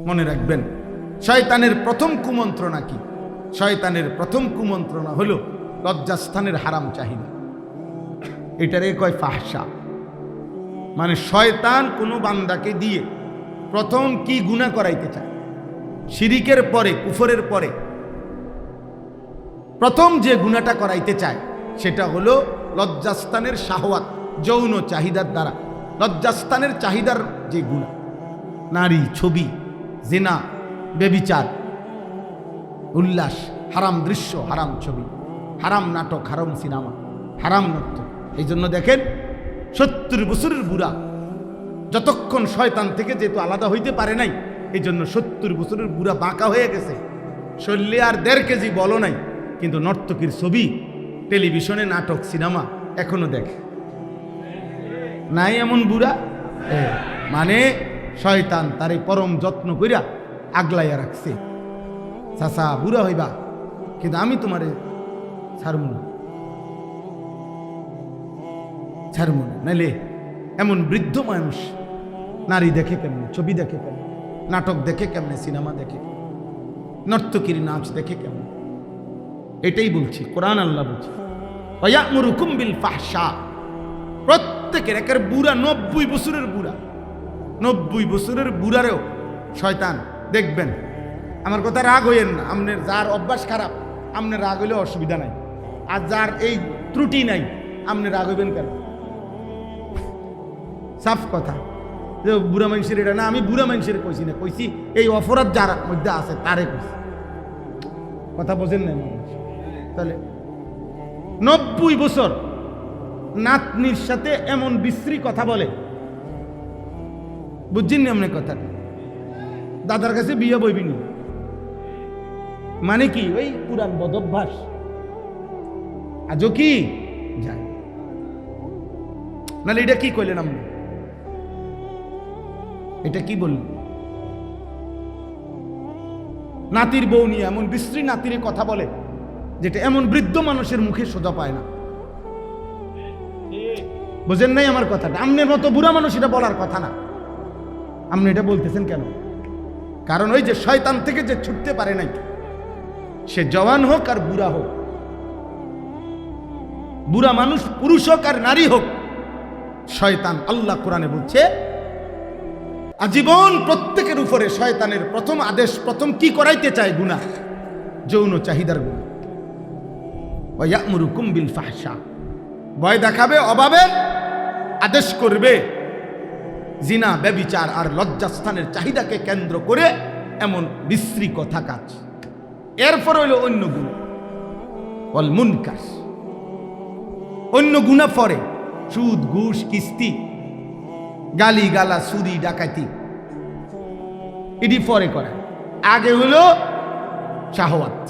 মনে রাখবেন, শয়তানের প্রথম কুমন্ত্রণা কি? শয়তানের প্রথম কুমন্ত্রণা হলো লজ্জাস্থানের হারাম চাহিদা। এটারে কয় ফাহশা। মানে শয়তান কোনো বান্দাকে দিয়ে প্রথম কি গুনাহ করাইতে চায়? শিরিকের পরে, কুফরের পরে প্রথম যে গুনাহটা করাইতে চায় সেটা হলো লজ্জাস্থানের শাহওয়াত, যৌন চাহিদার দ্বারা লজ্জাস্থানের চাহিদার যে গুনাহ, নারী, ছবি, জিনা, ব্যভিচার, উল্লাস, হারাম দৃশ্য, হারাম ছবি, হারাম নাটক, হারাম সিনেমা, হারাম নৃত্য। এই জন্য দেখেন 70 বছরের বুড়া যতক্ষণ শয়তান থেকে যেহেতু আলাদা হইতে পারে নাই, এই জন্য 70 বছরের বুড়া বাঁকা হয়ে গেছে, শরীরে আর 1.5 কেজি বলো নাই, কিন্তু নর্তকীর ছবি, টেলিভিশনে নাটক, সিনেমা এখনো দেখে। নাই এমন বুড়া? মানে শয়তান তারে পরম যত্ন কইরা আগলাইয়া রাখছে। চাচা বুড়া হইবা, কিন্তু আমি তোমারে ছাড়ব না, ছাড়ব না। নাইলে এমন বৃদ্ধ মানুষ নারী দেখে কেমনে, ছবি দেখে কেমনে, নাটক দেখে কেমনে, সিনেমা দেখে, নর্তকীর নাচ দেখে কেমনে? এটাই বলছি, কোরআন আল্লাহ বলছে ওয়ায়ামুরুকুম বিল ফাহশা। প্রত্যেকের একের বুড়া, 90 বছরের বুড়া, 90 বছরের বুড়ারেও শয়তান দেখবেন। আমার কথা রাগ হইয়েন না, আপনার যার অভ্যাস খারাপ আপনার রাগ হইলে অসুবিধা নাই, আর যার এই ত্রুটি নাই আপনি রাগ হইবেন কেন? সাফ কথা যে বুড়া মানুষের এটা না, আমি বুড়া মানুষের কইছি না, কইছি এই অপরাধ যার মধ্যে আছে তারে কইছি। কথা বোঝেন না? তাহলে 90 বছর নাতনির সাথে এমন বিশ্রী কথা বলে, বুঝছেন না আপনি কথাটা? দাদার কাছে বিয়ে বইবিনি মানে কি? ওই পুরান বদভ্যাস আজও কি যায়। নাহলে এটা কি কইলেন আপনি? এটা কি বললেন? নাতির বউ নিয়ে এমন বিশ্রী নাতির কথা বলে যেটা এমন বৃদ্ধ মানুষের মুখে সোজা পায় না। বুঝেন নাই আমার কথাটা? আপনার মতো বুড়া মানুষ এটা বলার কথা না। আপনি এটা বলতেছেন কেন? কারণ ওই যে শয়তান থেকে যে ছুটতে পারে নাই, সে জওয়ান হোক আর বুড়া হোক, বুড়া মানুষ পুরুষ হোক আর নারী হোক, শয়তান, আল্লাহ কোরআনে বলছে আজীবন প্রত্যেকের উপরে শয়তানের প্রথম আদেশ, প্রথম কি করাইতে চায়? গুনাহ, যৌন চাহিদার গুনাহ। ওয়ায়ামুরুকুম বিল ফাহশা, ভয় দেখাবে, অভাবের আদেশ করবে, জিনা, ব্যভিচার আর লজ্জাস্থানের চাহিদাকে কেন্দ্র করে এমন বিশ্রী কথা কাজ। এরপর হইল অন্য গুনাহ, ওয়াল মুনকার, অন্য গুনাহ পরে, সুদ, ঘুষ, কিস্তি, গালি গালা, চুরি, ডাকাতি, এটি পরে করে। আগে হলো শাহওয়াত।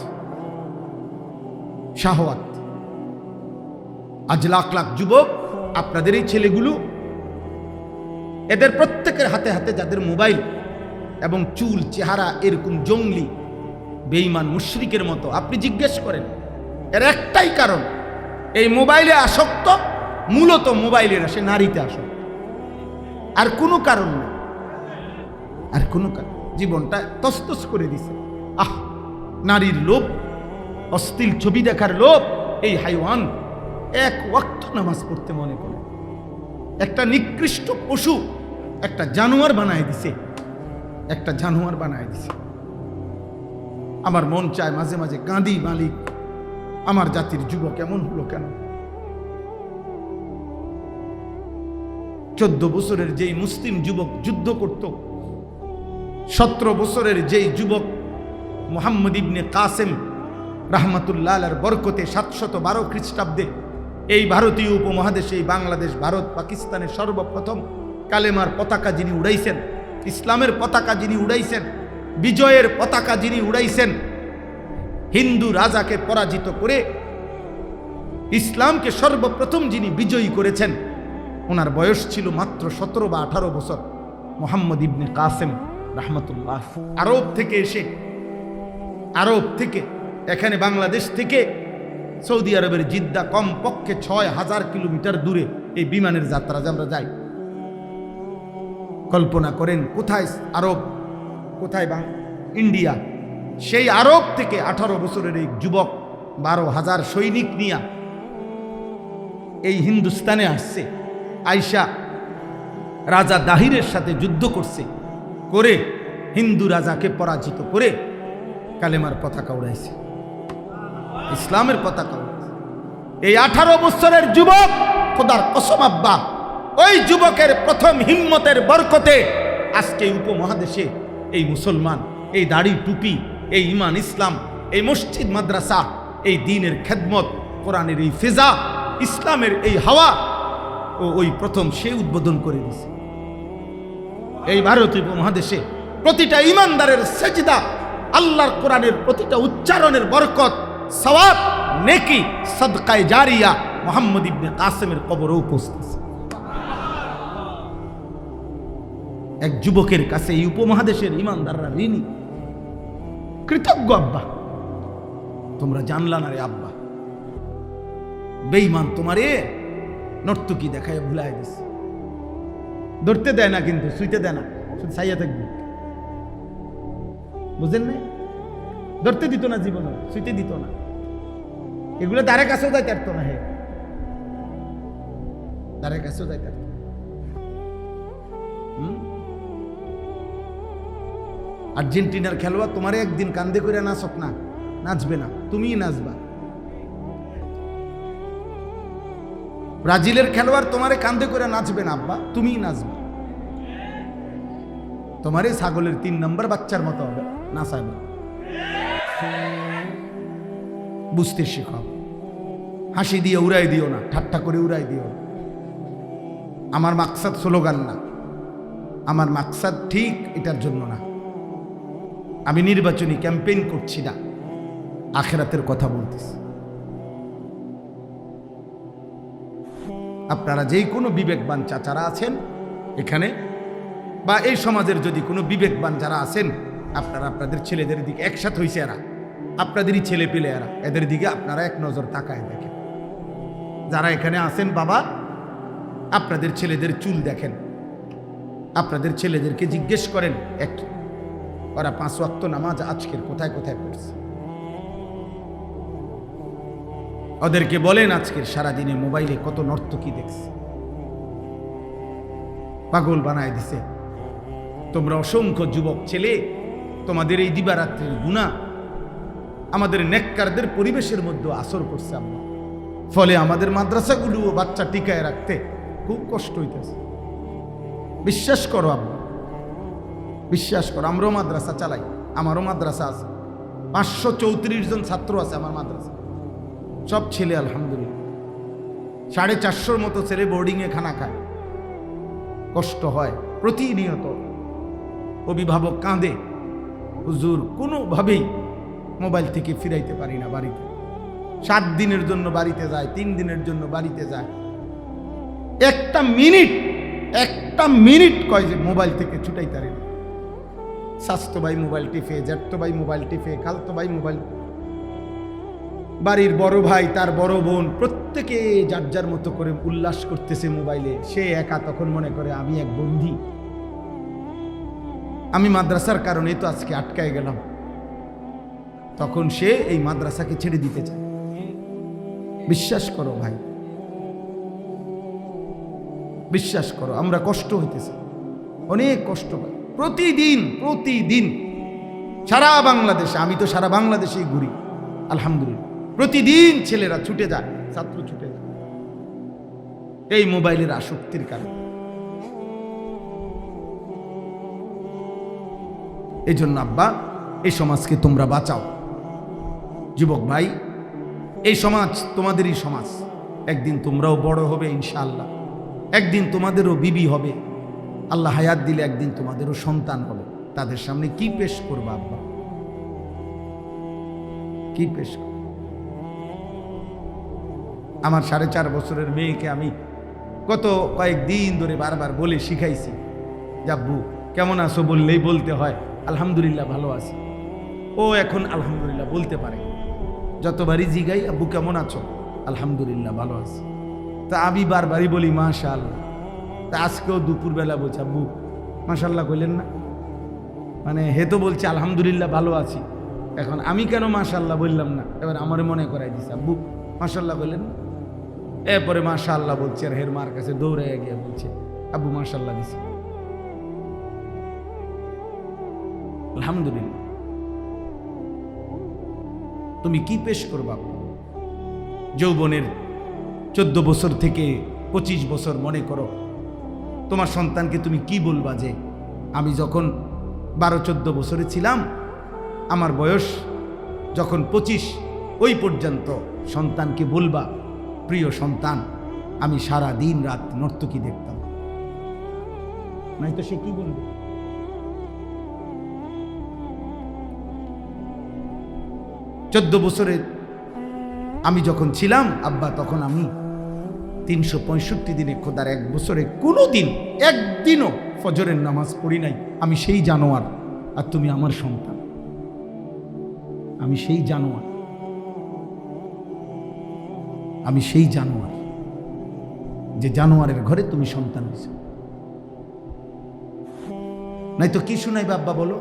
শাহওয়াত। আজ লাখ লাখ যুবক, আপনাদের এই ছেলেগুলো, এদের প্রত্যেকের হাতে হাতে যাদের মোবাইল এবং চুল, চেহারা এরকম জঙ্গলি, বেঈমান, মুশরিকের মতো, আপনি জিজ্ঞেস করেন, এর একটাই কারণ, এই মোবাইলে আসক্ত, মূলত মোবাইলের সে নারীতে আসক্ত, আর কোনো কারণ না, আর কোনো কারণ। জীবনটা তসতস করে দিছে। নারীর লোভ, অশ্লীল ছবি দেখার লোভ। এই হাইওয়ান এক ওয়াক্ত নামাজ পড়তে মনে করে, একটা নিকৃষ্ট পশু, একটা জানোয়ার বানায় দিছে, একটা জানোয়ার বানায় দিছে। আমার মন চায় মাঝে মাঝে কাঁদি, মালিক আমার জাতির যুবক এমন হলো কেন? 14 বছরের যেই মুসলিম যুবক যুদ্ধ করত, 17 বছরের যেই যুবক মুহাম্মদ ইবনে কাসেম রাহমাতুল্লাহ আলাইহির বরকতে 712 খ্রিস্টাব্দে এই ভারতীয় উপমহাদেশে, এই বাংলাদেশ, ভারত, পাকিস্তানে সর্বপ্রথম কালেমার পতাকা যিনি উড়াইছেন, ইসলামের পতাকা যিনি উড়াইছেন, বিজয়ের পতাকা যিনি উড়াইছেন, হিন্দু রাজাকে পরাজিত করে ইসলামকে সর্বপ্রথম যিনি বিজয়ী করেছেন, ওনার বয়স ছিল মাত্র 17 বা 18 বছর। মুহাম্মদ ইবনে কাসেম রাহমাতুল্লাহ আরব থেকে এসে, আরব থেকে এখানে বাংলাদেশ থেকে সৌদি আরবের জিদ্দা কমপক্ষে 6000 কিলোমিটার দূরে এই বিমানের যাত্রা যে আমরা যাই, কল্পনা করেন কোথায় আরব কোথায় ইন্ডিয়া, সেই আরব থেকে 18 বছরের এই যুবক 12,000 সৈনিক নিয়ে এই হিন্দুস্তানে আসছে। আয়শা রাজা দাহিরের সাথে যুদ্ধ করছে, করে হিন্দু রাজাকে পরাজিত করে কালেমার পতাকা উড়াইছে, ইসলামের পতাকা উড়াইছে। এই 18 বছরের যুবক, খোদার কসম আব্বা, ওই যুবকের প্রথম হিম্মতের বরকতে আজকে উপমহাদেশে এই মুসলমান, এই দাড়ি টুপি, এই ইমান ইসলাম, এই মসজিদ মাদ্রাসা, এই দ্বীনের খেদমত, কোরআনের এই ফিজা, ইসলামের এই হাওয়া ওই প্রথম সে উদ্বোধন করে দিয়েছে। এই ভারতীয় উপমহাদেশে প্রতিটা ইমানদারের সেজদা, আল্লাহর কোরআনের প্রতিটা উচ্চারণের বরকত, সওয়াব, নেকি, সাদকায়ে জারিয়া মুহাম্মদ ইবনে কাসেমের কবরে উপস্থিত। এক যুবকের কাছে এই উপমহাদেশের ইমানদাররা ঋণী, কৃতজ্ঞ। আব্বা তোমরা জানলা না রে আব্বা, বেঈমান তোমারে নর্তকী দেখায় ভুলাই দিছে। ধরতে দেয় না, কিন্তু শুইতে দেয় না, শুধু ছাইয়া থাকবে, বুঝেন না? ধরতে দিত না, জীবনে শুইতে দিত না, এগুলো দ্বারের কাছেও যাইতে পারতো না। হে দ্বারের কাছেও যাইতে পারতো। আর্জেন্টিনার খেলোয়াড় তোমারে একদিন কান্দে করে নাচক না, নাচবে না, তুমিই নাচবা। ব্রাজিলের খেলোয়াড় তোমারে কান্দে করে নাচবে না আব্বা, তুমিই নাচবা। তোমারে ছাগলের 3 নম্বর বাচ্চার মতো হবে, নাচাবে। বুঝতে শেখাও, হাসি দিয়ে উড়াই দিও না, ঠাট্টা করে উড়াই দিও না। আমার মাকসাদ স্লোগান না, আমার মাকসাদ ঠিক এটার জন্য না। আমি নির্বাচনী ক্যাম্পেইন করছি না, আখিরাতের কথা বলতেছি। আপনারা যেই কোনো বিবেকবান চাচারা আছেন এখানে, বা এই সমাজের যদি কোনো বিবেকবান যারা আছেন, আপনারা আপনাদের ছেলেদের দিকে, একসাথে হয়েছে এরা, আপনাদেরই ছেলে পেলে এরা, এদের দিকে আপনারা এক নজর তাকায় দেখেন। যারা এখানে আছেন বাবা, আপনাদের ছেলেদের চুল দেখেন, আপনাদের ছেলেদেরকে জিজ্ঞেস করেন ওরা 5 ওয়াক্ত নামাজ আজকের কোথায় কোথায় পড়ছে। ওদেরকে বলেন আজকের সারাদিনে মোবাইলে কত নর্তকী দেখছে, পাগল বানায় দিছে। তোমরা অসংখ্য যুবক ছেলে, তোমাদের এই দিবারাত্রির গুনাহ আমাদের নেককারদের পরিবেশের মধ্যে আসর করছে আম্মা। ফলে আমাদের মাদ্রাসাগুলো বাচ্চা টিকায় রাখতে খুব কষ্ট হইতেছে। বিশ্বাস করো আম্মা, বিশ্বাস করো। আমরাও মাদ্রাসা চালাই, আমারও মাদ্রাসা আছে, 534 জন ছাত্র আছে আমার মাদ্রাসা, সব ছেলে আলহামদুলিল্লাহ। 450 মতো ছেলে বোর্ডিংয়ে খানা খায়, কষ্ট হয় প্রতিনিয়ত। অভিভাবক কাঁদে, হুজুর কোনোভাবেই মোবাইল থেকে ফিরাইতে পারি না বাড়িতে। 7 দিনের জন্য বাড়িতে যায়, 3 দিনের জন্য বাড়িতে যায়। একটা মিনিট কয় যে মোবাইল থেকে ছুটাইতে পারি না। স্বাস্থ্য ভাই মোবাইল টিপে, জ্যাঠতো ভাই মোবাইল টিপে, খালতো ভাই মোবাইল, বাড়ির বড় ভাই, তার বড় বোন, প্রত্যেকে যার যার মতো করে উল্লাস করতেছে মোবাইলে। সে একা তখন মনে করে আমি এক বন্দী, আমি মাদ্রাসার কারণে তো আজকে আটকায় গেলাম। তখন সে এই মাদ্রাসাকে ছেড়ে দিতে চায়। বিশ্বাস করো ভাই, বিশ্বাস করো, আমরা কষ্ট হইতেছে, অনেক কষ্ট পাই প্রতিদিন সারা বাংলাদেশে। আমি তো সারা বাংলাদেশেই ঘুরি আলহামদুলিল্লাহ। প্রতিদিন ছেলেরা ছুটে যায়, ছাত্র ছুটে যায় এই মোবাইলের আসক্তির কারণে। এই জন্য আব্বা, এই সমাজকে তোমরা বাঁচাও। যুবক ভাই, এই সমাজ তোমাদেরই সমাজ। একদিন তোমরাও বড় হবে ইনশাআল্লাহ, একদিন তোমাদেরও বিবি হবে, আল্লাহ হায়াত দিলে একদিন তোমাদেরও সন্তান হবে। তাদের সামনে কি পেশ করবা আব্বা, কি পেশ করব? আমার 4.5 বছরের মেয়েকে আমি কত কয়েকদিন ধরে বারবার বলে শিখাইছি, আব্বু কেমন আছো বললেই বলতে হয় আলহামদুলিল্লাহ ভালো আছি। ও এখন আলহামদুলিল্লাহ বলতে পারে। যতবারই জিগাই আব্বু কেমন আছো, আলহামদুলিল্লাহ ভালো আছি। তা আমি বারবারই বলি মাশাআল্লাহ। তা আজকেও দুপুরবেলা বলছি আব্বু মাশাআল্লাহ কইলেন না, মানে হে তো বলছে আলহামদুলিল্লাহ ভালো আছি, এখন আমি কেন মাশাআল্লাহ বললাম না, এবার আমারে মনে করাই দিছে আব্বু মাশাআল্লাহ বললেন, এরপরে মাশাআল্লাহ বলছে আর হের মার কাছে দৌড়ে গিয়ে বলছে আব্বু মাশাআল্লাহ দিছে। আলহামদুলিল্লাহ। তুমি কি পেশ করবা? যৌবনের 14 বছর থেকে 25 বছর মনে করো, তোমার সন্তানকে তুমি কি বলবা যে আমি যখন 12-14 বছরে ছিলাম, আমার বয়স যখন 25, ওই পর্যন্ত সন্তানকে বলবা প্রিয় সন্তান আমি সারা দিন রাত নর্তকী দেখতাম, নাই তো সে কি বলবে? চোদ্দ বছরে আমি যখন ছিলাম আব্বা, তখন আমি 365 দিনে খোদার 1 বছরে কোনো দিন একদিনও ফজরের নামাজ পড়ি নাই। আমি সেই জানোয়ার আর তুমি আমার সন্তান, আমি সেই জানোয়ার, আমি সেই জানোয়ার যে জানোয়ারের ঘরে তুমি সন্তান হয়েছ। নাই তো কি শুনাইবে আব্বা বলো?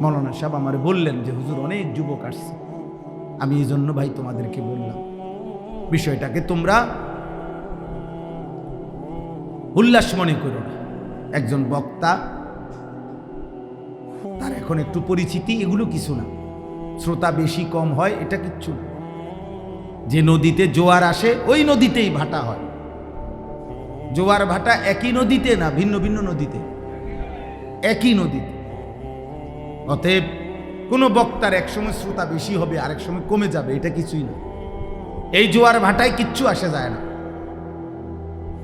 মৌলানা সাহেব আমারে বললেন যে হুজুর অনেক যুবক আসছে, আমি এই জন্য ভাই তোমাদেরকে বললাম বিষয়টাকে তোমরা উল্লাস মনে করো না। একজন বক্তা, তার এখন একটু পরিচিতি, এগুলো কিছু না, শ্রোতা বেশি কম হয় এটা কিচ্ছু না। যে নদীতে জোয়ার আসে ওই নদীতেই ভাটা হয়, জোয়ার ভাটা একই নদীতে না, ভিন্ন ভিন্ন নদীতে, একই নদীতে। অতএব কোনো বক্তার একসময় শ্রোতা বেশি হবে আরেক সময় কমে যাবে, এটা কিছুই না। এই জোয়ার ভাটায় কিচ্ছু আসে যায় না,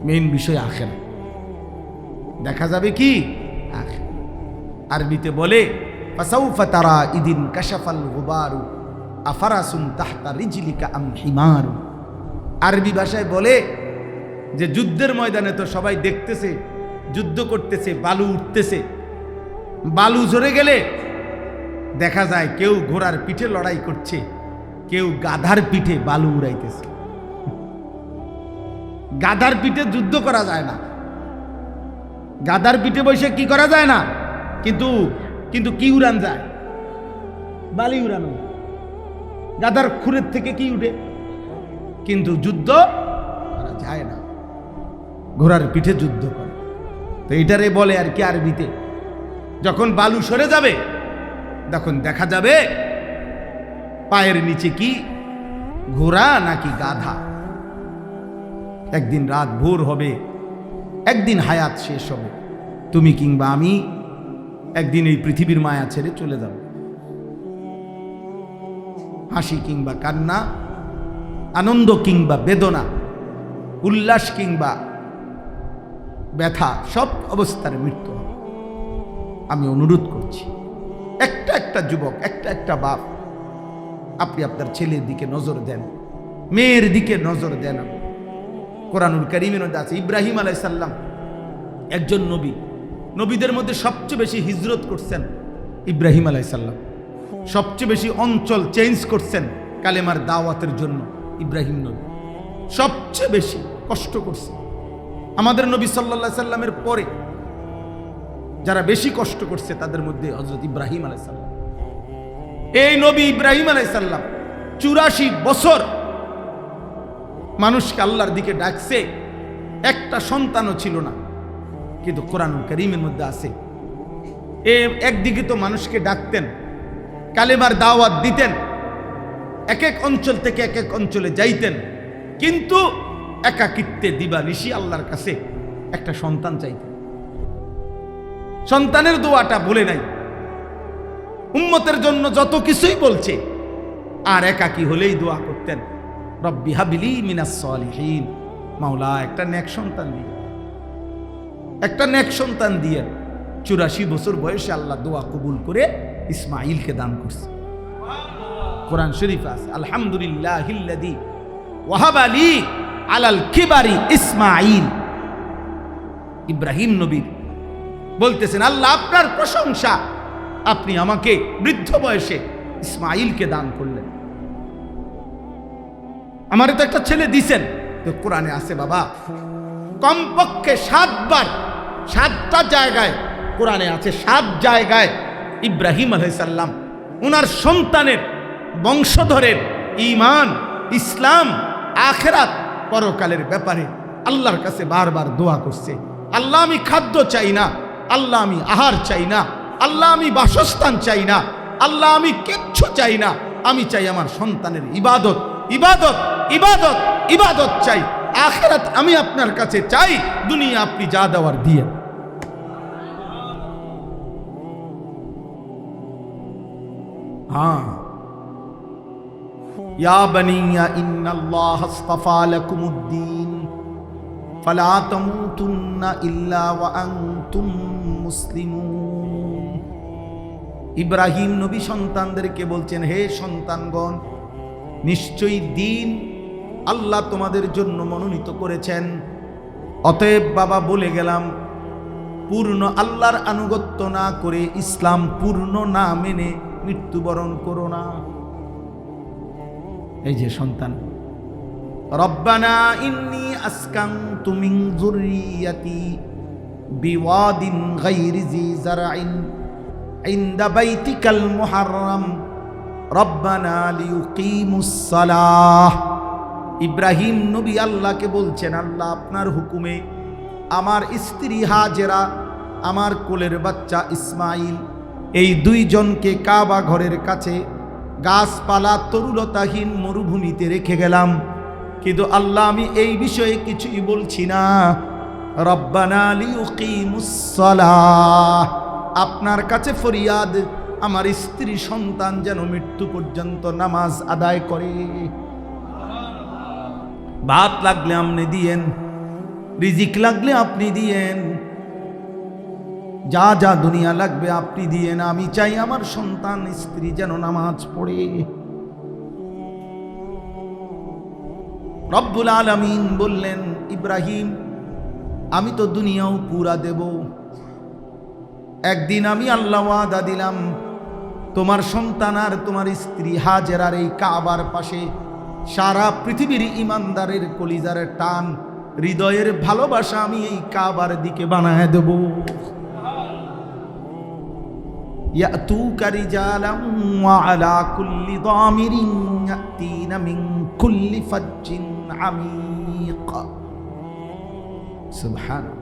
মেইন বিষয় আখের। দেখা যাবে কি আখের। আরবিতে বলে ফাসাউফা তারা ইদিন কাশাফাল গুবারু আফারাসুন তাহতা রিজলিকা আম হিমারু। আরবি ভাষায় বলে যে যুদ্ধের ময়দানে তো সবাই দেখতেছে, যুদ্ধ করতেছে, বালু উঠতেছে, বালু ঝরে গেলে দেখা যায় কেউ ঘোড়ার পিঠে লড়াই করছে, কেউ গাধার পিঠে বালু উড়াইতেছে। গাধার পিঠে যুদ্ধ করা যায় না, গাধার পিঠে বসে কি করা যায় না, কিন্তু কিন্তু কি উড়ান যায়? বালি উড়ানো। গাধার খুরের থেকে কি উঠে, কিন্তু যুদ্ধ করা যায় না, ঘোড়ার পিঠে যুদ্ধ করে। তো এটারে বলে আর কি আরবিতে, যখন বালু সরে যাবে তখন দেখা যাবে পায়ের নিচে কি ঘোড়া নাকি গাধা। একদিন রাত ভোর হবে, একদিন হায়াত শেষ হবে, তুমি কিংবা আমি একদিন এই পৃথিবীর মায়া ছেড়ে চলে যাব। হাসি কিংবা কান্না, আনন্দ কিংবা বেদনা, উল্লাস কিংবা ব্যথা, সব অবস্থার মৃত্যু হবে। আমি অনুরোধ করছি একটা একটা যুবক, একটা একটা বাপ, আপনি আপনার ছেলের দিকে নজর দেন, মেয়ের দিকে নজর দেন। কোরআনুল কারীমের মধ্যে আছে ইব্রাহিম আলাইহিস সালাম একজন নবী, নবীদের মধ্যে সবচেয়ে বেশি হিজরত করছেন ইব্রাহিম আলাইহিস সালাম, সবচেয়ে বেশি অঞ্চল চেঞ্জ করছেন কালেমার দাওয়াতের জন্য ইব্রাহিম নবী, সবচেয়ে বেশি কষ্ট করছে। আমাদের নবী সাল্লাল্লাহু আলাইহি সাল্লামের পরে যারা বেশি কষ্ট করছে তাদের মধ্যে হযরত ইব্রাহিম আলাইহিস সালাম। এই নবী ইব্রাহিম আলাইহিস সালাম 84 বছর মানুষকে আল্লাহর দিকে ডাকছে, একটা সন্তানও ছিল না। কিন্তু কোরআনুল কারীমের মধ্যে আছে একদিকে তো মানুষকে ডাকতেন, কালেমার দাওয়াত দিতেন, এক এক অঞ্চল থেকে এক এক অঞ্চলে যাইতেন, কিন্তু একাকিত্বে দিবানিশি আল্লাহর কাছে একটা সন্তান চাইতেন। সন্তানের দোয়াটা বলে নাই, উম্মতের জন্য যত কিছুই বলছে, আর একাকী হলেই দোয়া করতেন রব্বি হাবলি মিনাস সালিহিন, মাওলা একটা নেক সন্তান দিয়ে, একটা নেক সন্তান দিয়ে। 84 বছর বয়সে আল্লাহ দোয়া কবুল করে ইসমাইলকে দান করছে। কোরআন শরীফ আছে আলহামদুলিল্লাহিল্লাযী ওয়াহাবা লি আলাল কিবারি ইসমাইল। ইব্রাহিম নবী বলতেছেন আল্লাহ আপনার প্রশংসা, আপনি আমাকে বৃদ্ধ বয়সে ইসমাইলকে দান করলেন। আমারে তো একটা ছেলে দিছেন। তো কোরআনে আছে বাবা কমপক্ষে 7 বার 7টা জায়গায় কোরআনে আছে, 7 জায়গায় ইব্রাহিম আলাইহিস সালাম ওনার সন্তানের বংশধরের ঈমান, ইসলাম, আখিরাত, পরকালের ব্যাপারে আল্লাহর কাছে বারবার দোয়া করছে। আল্লাহ আমি খাদ্য চাই না, আল্লাহ আমি আহার চাই না, আল্লাহ আমি বাসস্থান চাই না, আল্লাহ আমি কিচ্ছু চাই না, আমি চাই আমার সন্তানের ইবাদত, ইবাদত, ইবাদত, ইবাদত চাই। আখিরাত আমি আপনার কাছে চাই, দুনিয়া আপনি যা দেওয়ার দিয়ে। হ্যাঁ, ইয়া বানিয়া ইন্নাল্লাহা আসতাফা লাকুমুদ্দীন ফালা তামুতুন্না ইল্লা ওয়া আনতুম মুসলিমুন। ইব্রাহিম নবী সন্তানদেরকে বলছেন, হে সন্তানগণ, নিশ্চয়ই দিন আল্লাহ তোমাদের জন্য মনোনীত করেছেন। অতএব বাবা বলে গেলাম, পূর্ণ আল্লাহর আনুগত্য না করে, ইসলাম পূর্ণ না মেনে মৃত্যুবরণ করো না। এই যে সন্তান, রব্বানা ইন্নী আসকানতু মিন যুররিয়াতি বিওয়াদিন গায়রি জি যারইন ইনদা বাইতিকাল মুহাররাম রব্বানা লিয়ুকিমুস সালাহ। ইব্রাহিম নবী আল্লাহকে বলছেন, আল্লাহ আপনার হুকুমে আমার স্ত্রী হাজেরা, আমার কোলের বাচ্চা ইসমাইল, এই 2 জনকে কাবা ঘরের কাছে গাছপালা তরুলতাহীন মরুভূমিতে রেখে গেলাম, কিন্তু আল্লাহ আমি এই বিষয়ে কিছুই বলছি না। রব্বানা লিয়ুকিমুস সালাহ, আপনার কাছে ফরিয়াদ, আমার স্ত্রী সন্তান যেন মৃত্যু পর্যন্ত নামাজ আদায় করে। ভাত লাগলে আপনি দিয়েন, রিজিক লাগলে আপনি দিয়েন, যা যা দুনিয়া লাগবে আপনি দিয়েন, আমি চাই আমার সন্তান স্ত্রী যেন নামাজ পড়ে। রব্বুল আলামিন বললেন, ইব্রাহিম আমি তো দুনিয়াও পুরা দেব। একদিন আমি আল্লাহ ওয়াদা দিলাম, তোমার সন্তান আর তোমার স্ত্রী হাজেরার এই কাবার পাশে সারা পৃথিবীর ইমানদারের কলিজার টান, হৃদয়ের ভালোবাসা আমি এই কাবার দিকে বানায় দেব। ইয়াতুকা রিজালাম ওয়া আলা কুল্লি দামিরিন ইয়াতিনা মিন কুল্লি ফাজ্জিন আমিক। সুবহানাল্লাহ।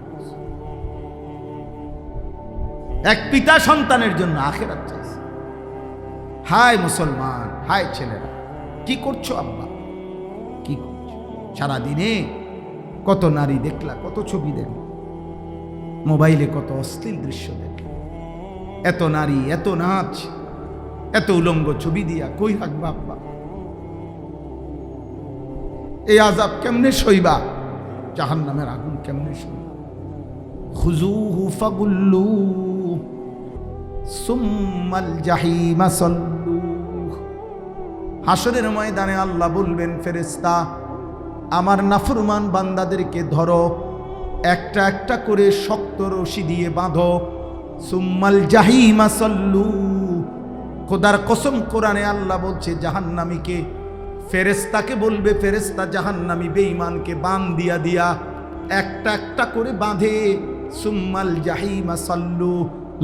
এক পিতা সন্তানের জন্য আখিরাত চাইছে। হায় মুসলমান, হায় ছেলেরা, কি করছো আব্বা, কি করছো? সারাদিনে কত নারী দেখলা, কত ছবি দেখলা, মোবাইলে কত অশ্লীল দৃশ্য দেখলা, এত নারী, এত নাচ, এত উলঙ্গ ছবি দিয়া কই রাখবা আব্বা? এই আযাব কেমনে সইবা? জাহান্নামের আগুন কেমনে সইবা? খুযুহু ফাগুল্লু সুম্মাল জাহিমা সাল্লু। হাসরের ময়দানে আল্লাহ বলবেন, ফেরেশতা আমার নাফরমান বান্দাদেরকে ধরো, একটা একটা করে শক্ত রশি দিয়ে বাঁধো, সুম্মাল জাহিমা সাল্লু। খোদার কসম, কোরআনে আল্লাহ বলছে জাহান্নামীকে, ফেরেশতাকে বলবে, ফেরেশতা জাহান্নামী বেঈমানকে বান দিয়া দিয়া একটা একটা করে বাঁধে, সুম্মাল জাহিমা সাল্লু,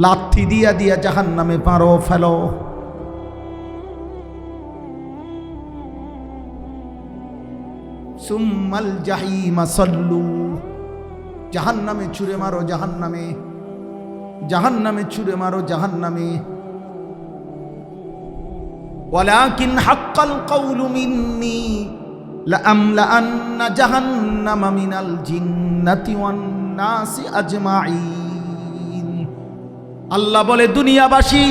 লাথি দিয়া দিয়া জাহান্নামে পারো ফেলো। সুম্মাল জাহিমা সাল্লু, জাহান্নামে ছুঁড়ে মারো, জাহান্নামে, জাহান্নামে ছুঁড়ে মারো, জাহান্নামে। ওয়ালাকিন হাক্কাল কাউলু মিন্নি লাআমলাআন্না জাহান্নামা মিনাল জিন্নাতি ওয়ান নাসি আজমাইন। আল্লাহ বলে, দুনিয়াবাসী,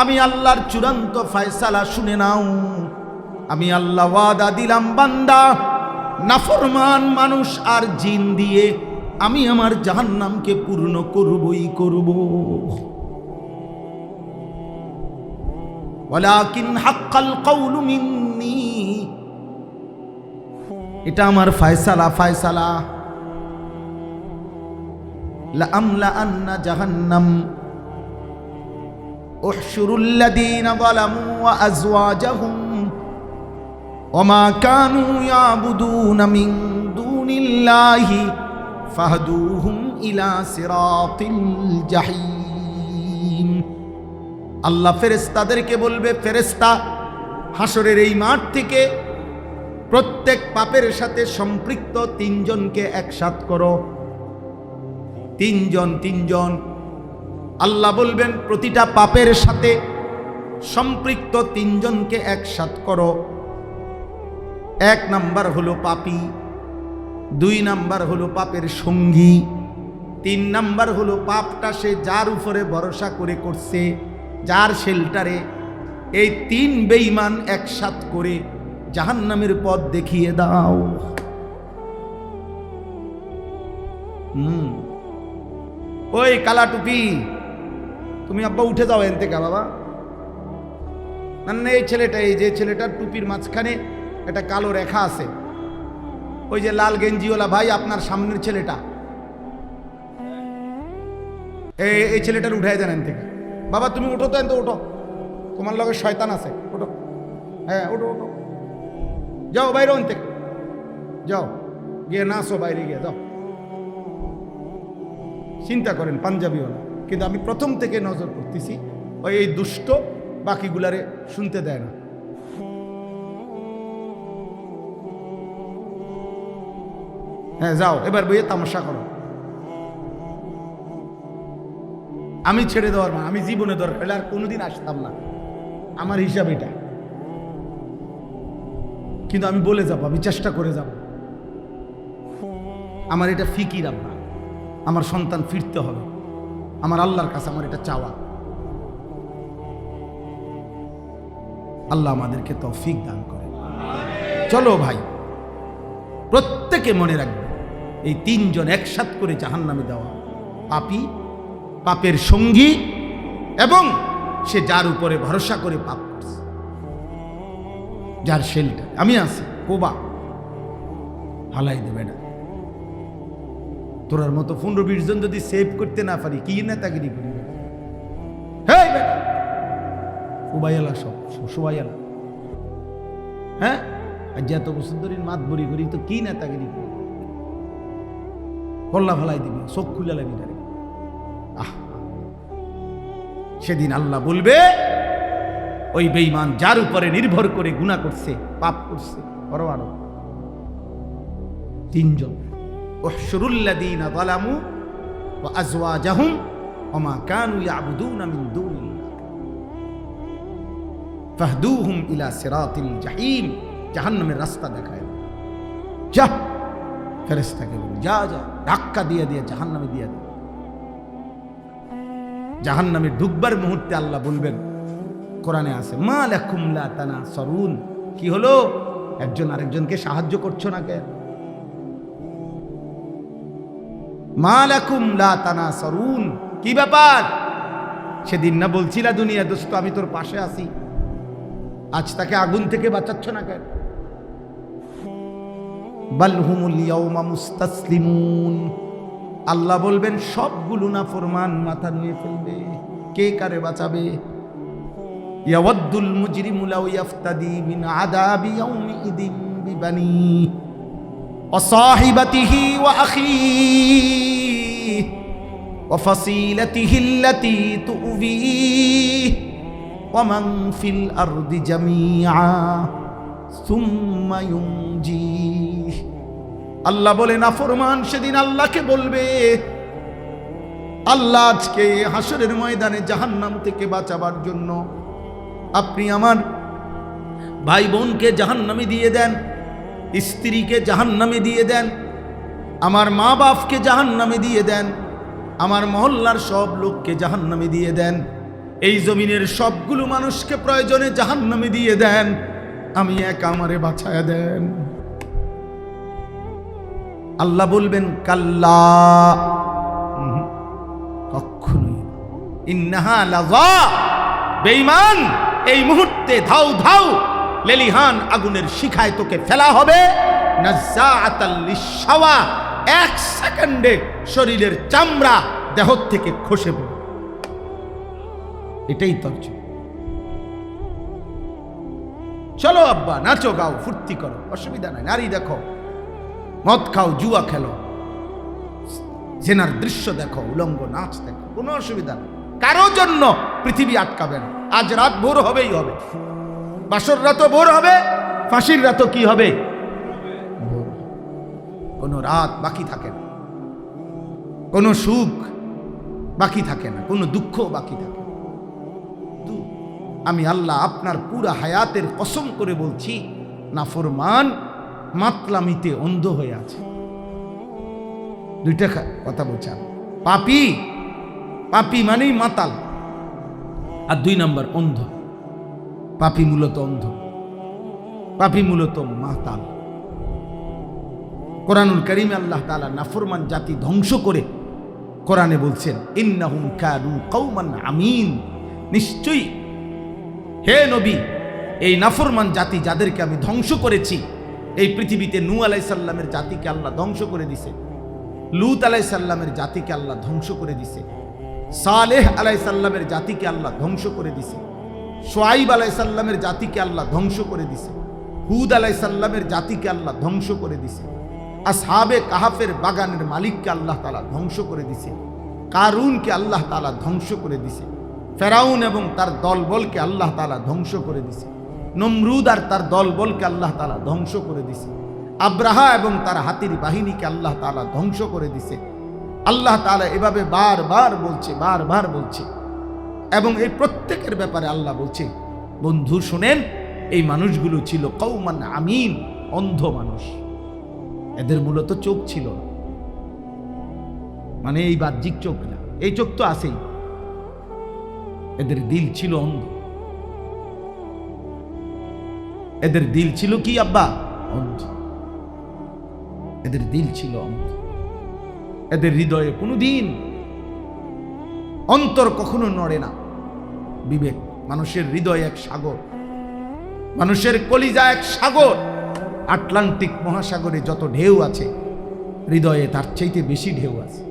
আমি আল্লাহর চূড়ান্ত ফয়সালা শুনে নাও। আমি আল্লাহ ওয়াদা দিলাম, বান্দা নাফরমান মানুষ আর জিন দিয়ে আমি আমার জাহান্নামকে পূর্ণ করবই করব। ওয়ালাকিন হাক্কাল কাউলু মিন্নি, এটা আমার ফয়সালা, ফয়সালা। লাআমলাআন্না জাহান্নাম উহশুরুল লাযীনা যালামু ওয়া আযওয়াজাহুম ওয়া মা কানু ইয়াবুদুনা মিন দুনিল্লাহি ফাহদুহুম ইলা সিরাতিল জাহিম। আল্লাহ ফেরেশতাদেরকে বলবে, ফেরেশতা, হাসরের এই মাঠ থেকে প্রত্যেক পাপের সাথে সম্পৃক্ত তিনজনকে একসাথ করো। তিনজন। আল্লাহ বলবেন প্রতিটা পাপের সাথে সম্পৃক্ত তিনজনকে একসাথ করো। 1 নাম্বার হলো পাপী, 2 নাম্বার হলো পাপের সঙ্গী, 3 নাম্বার হলো পাপটা সে যার উপরে ভরসা করে করছে, যার শেল্টারে। এই 3 বেঈমান একসাথ করে জাহান্নামের পথ দেখিয়ে দাও। ওই কালা টুপি, তুমি আব্বা উঠে যাও এন থেকে বাবা। না এই ছেলেটা, এই যে ছেলেটার টুপির মাঝখানে একটা কালো রেখা আছে, ওই যে লাল গেঞ্জিওয়ালা ভাই, আপনার সামনের ছেলেটা, এই ছেলেটার উঠাই দেন এন থেকে। বাবা তুমি উঠো তো, এন তো উঠো, তোমার লগে শয়তান আছে, উঠো। হ্যাঁ উঠো, যাও বাইরে ওন থেকে, যাও গিয়ে নাচো, বাইরে গিয়ে যাও। চিন্তা করেন পাঞ্জাবিওয়ালা, কিন্তু আমি প্রথম থেকে নজর করতেছি ওই এই দুষ্ট বাকিগুলারে শুনতে দেয় না। হ্যাঁ যাও, এবার বইয়ে তামাশা করো। আমি ছেড়ে দেওয়ার মা, আমি জীবনে দরকার হলে আর কোনোদিন আসতাম না, আমার হিসাব এটা। কিন্তু আমি বলে যাব, আমি চেষ্টা করে যাব। আমার এটা ফিকির আব্বা, আমার সন্তান ফিরতে হবে, আমার আল্লাহর কাছে আমার এটা চাওয়া। আল্লাহ আমাদেরকে তৌফিক দান করে। চলো ভাই, প্রত্যেকে মনে রাখবে এই 3 জন একসাথ করে জাহান্নামে দেওয়া। পাপী, পাপের সঙ্গী, এবং সে যার উপরে ভরসা করে পাপ করছে, যার শেল্টার। আমি আছি, কোবা হালাই দেবে না। তোরার মতো 15-20 জন যদি সেভ করতে না পারি, কি নেতাগিরি করি? হ্যাঁ উবাইয়ালা, সবাইয়ালা। হ্যাঁ আজ এত বছর ধরে মাত বড়ি করি, তো কি নেতাগিরি করি? কল্লা ফালাই দিবি, চোখ খুলে লাগবি না। সেদিন আল্লাহ বলবে ওই বেঈমান যার উপরে নির্ভর করে গুনাহ করছে, পাপ করছে, আরো 3 জন। উহশুরুল্লাযীনা যালামু ওয়া আযওয়াজাহুম ওয়া মা কানু ইয়াবুদুনা মিন দুনিল্লাহ ফাহদুহুম ইলা সিরাতিল জাহিম। জাহান্নামের রাস্তা দেখায়। যা ফেরেশতাকে বলে, যা ধাক্কা দিয়ে জাহান্নামে দিয়ে দে। জাহান্নামে ঢুকবার মুহূর্তে আল্লাহ বলবেন, কোরআনে আছে, মা লাকুম লা তানাসরুন। কি হলো, একজন আরেকজনকে সাহায্য করছো না কেন? মা লাকুম লা তানাসরুন, কি ব্যাপার? সেদিন না বলছিলা দুনিয়া দোস্ত আমি তোর পাশে আছি, আজ তাকে আগুন থেকে বাঁচাচ্ছ না কেন? বাল হুমুল ইয়াউমা মুস্তাসলিমুন। আল্লাহ বলবেন সবগুলো নাফরমান মাথা নুয়ে ফেলবে, কে কারে বাঁচাবে? ইয়াওয়াদ্দুল মুজরিমু লাউ ইয়াফতাদি মিন আযাবি ইয়াউমিইদিন বিবানি ওয়া সাহিবাতিহি ওয়া আখিহি ওয়া ফাসিলাতিহি আল্লাতী তু'বিহি ওয়া মান ফিল আরদি জামিআ সুম্মা ইউনজিহি। আল্লাহ বলে নাফরমান সেদিন আল্লাহকে বলবে, আল্লাহ আজকে হাসরের ময়দানে জাহান্নাম থেকে বাঁচাবার জন্য আপনি আমার ভাই বোনকে জাহান্নামে দিয়ে দেন, স্ত্রীকে জাহান্নামে দিয়ে দেন, আমার মা বাপকে জাহান্নামে দিয়ে দেন, আমার মহল্লার সব লোককে জাহান্নামে দিয়ে দেন, এই জমিনের সবগুলো মানুষকে প্রয়োজনে জাহান্নামে দিয়ে দেন, আমি একা আমারে বাঁচায়া দেন। আল্লাহ বলবেন কাল্লা, কখনোই। ইন্নাহা লাযা, বেঈমান এই মুহূর্তে ধাও ধাও লেলিহান আগুনের শিখায় তোকে ফেলা হবে। নাযাআতাল লিশাওয়া, 1 সেকেন্ডে শরীরের চামড়া দেহ থেকে খসে পড়ে। এটাই তর্জমা। চলো আব্বা, নাচো গাও ফুর্তি করো, অসুবিধা নাই। নারী দেখো, মদ খাও, জুয়া খেলো, জেনার দৃশ্য দেখো, উলঙ্গ নাচ দেখো, কোনো অসুবিধা নেই, কারোর জন্য পৃথিবী আটকাবে না। আজ রাত ভোর হবেই হবে, বাসর রাতও ভোর হবে, ফাঁসির রাতও কি হবে, ভোর। কোনো রাত বাকি থাকে না, কোনো সুখ বাকি থাকে না, কোনো দুঃখ বাকি থাকে না। আমি আল্লাহ আপনার পুরা হায়াতের কসম করে বলছি, নাফরমান মাতলামিতে অন্ধ হয়ে আছে। দুইটা কথা বলছেন, পাপী, পাপী মানেই মাতাল, আর 2 নাম্বার অন্ধ। পাপী মূলত অন্ধ, পাপী মূলত মাতাল। কোরআনুল কারীমে আল্লাহ তাআলা নাফরমান জাতি ধ্বংস করে কোরআনে বলছেন, ইন্নাহুম কানু কওমান আমিন, নিশ্চয়ই হে নবী, এই নাফরমান জাতি যাদেরকে আমি ধ্বংস করেছি এই পৃথিবীতে, নূহ আলাইহিস সালামের জাতিকে আল্লাহ ধ্বংস করে দিছে, লূত আলাইহিস সালামের জাতিকে আল্লাহ ধ্বংস করে দিছে, সালেহ আলাইহিস সালামের জাতিকে আল্লাহ ধ্বংস করে দিছে, শুআইব আলাইহিস সালামের জাতিকে আল্লাহ ধ্বংস করে দিছে, হুদ আলাইহিস সালামের জাতিকে আল্লাহ ধ্বংস করে দিছে, আসহাবে কাহাফের বাগানের মালিককে আল্লাহ তাআলা ধ্বংস করে দিছে, কারুনকে আল্লাহ তাআলা ধ্বংস করে দিছে, ফেরাউন এবং তার দলবলকে আল্লাহ তাআলা ধ্বংস করে দিছে, নমরুদ আর তার দলবলকে আল্লাহ তাআলা ধ্বংস করে দিছে, আব্রাহা এবং তার হাতির বাহিনীকে আল্লাহ তাআলা ধ্বংস করে দিছে। আল্লাহ তাআলা এভাবে বারবার বলছে, বারবার বলছে, এবং এই প্রত্যেকের ব্যাপারে আল্লাহ বলছে, বন্ধু শুনেন, এই মানুষগুলো ছিল কওমান আমিন, অন্ধ মানুষ। এদের মূলত চোখ ছিল না, মানে এই বাহ্যিক চোখ না, এই চোখ তো আছেই, এদের দিল ছিল অন্ধ। এদের দিল ছিল কি আব্বা? অন্ধ। এদের দিল ছিল অন্ধ। এদের হৃদয়ে কোনোদিন অন্তর কখনো নড়ে না। বিবেক, মানুষের হৃদয় এক সাগর, মানুষের কলিজা এক সাগর। আটলান্টিক মহাসাগরে যত ঢেউ আছে, হৃদয়ে তার চাইতে বেশি ঢেউ আছে।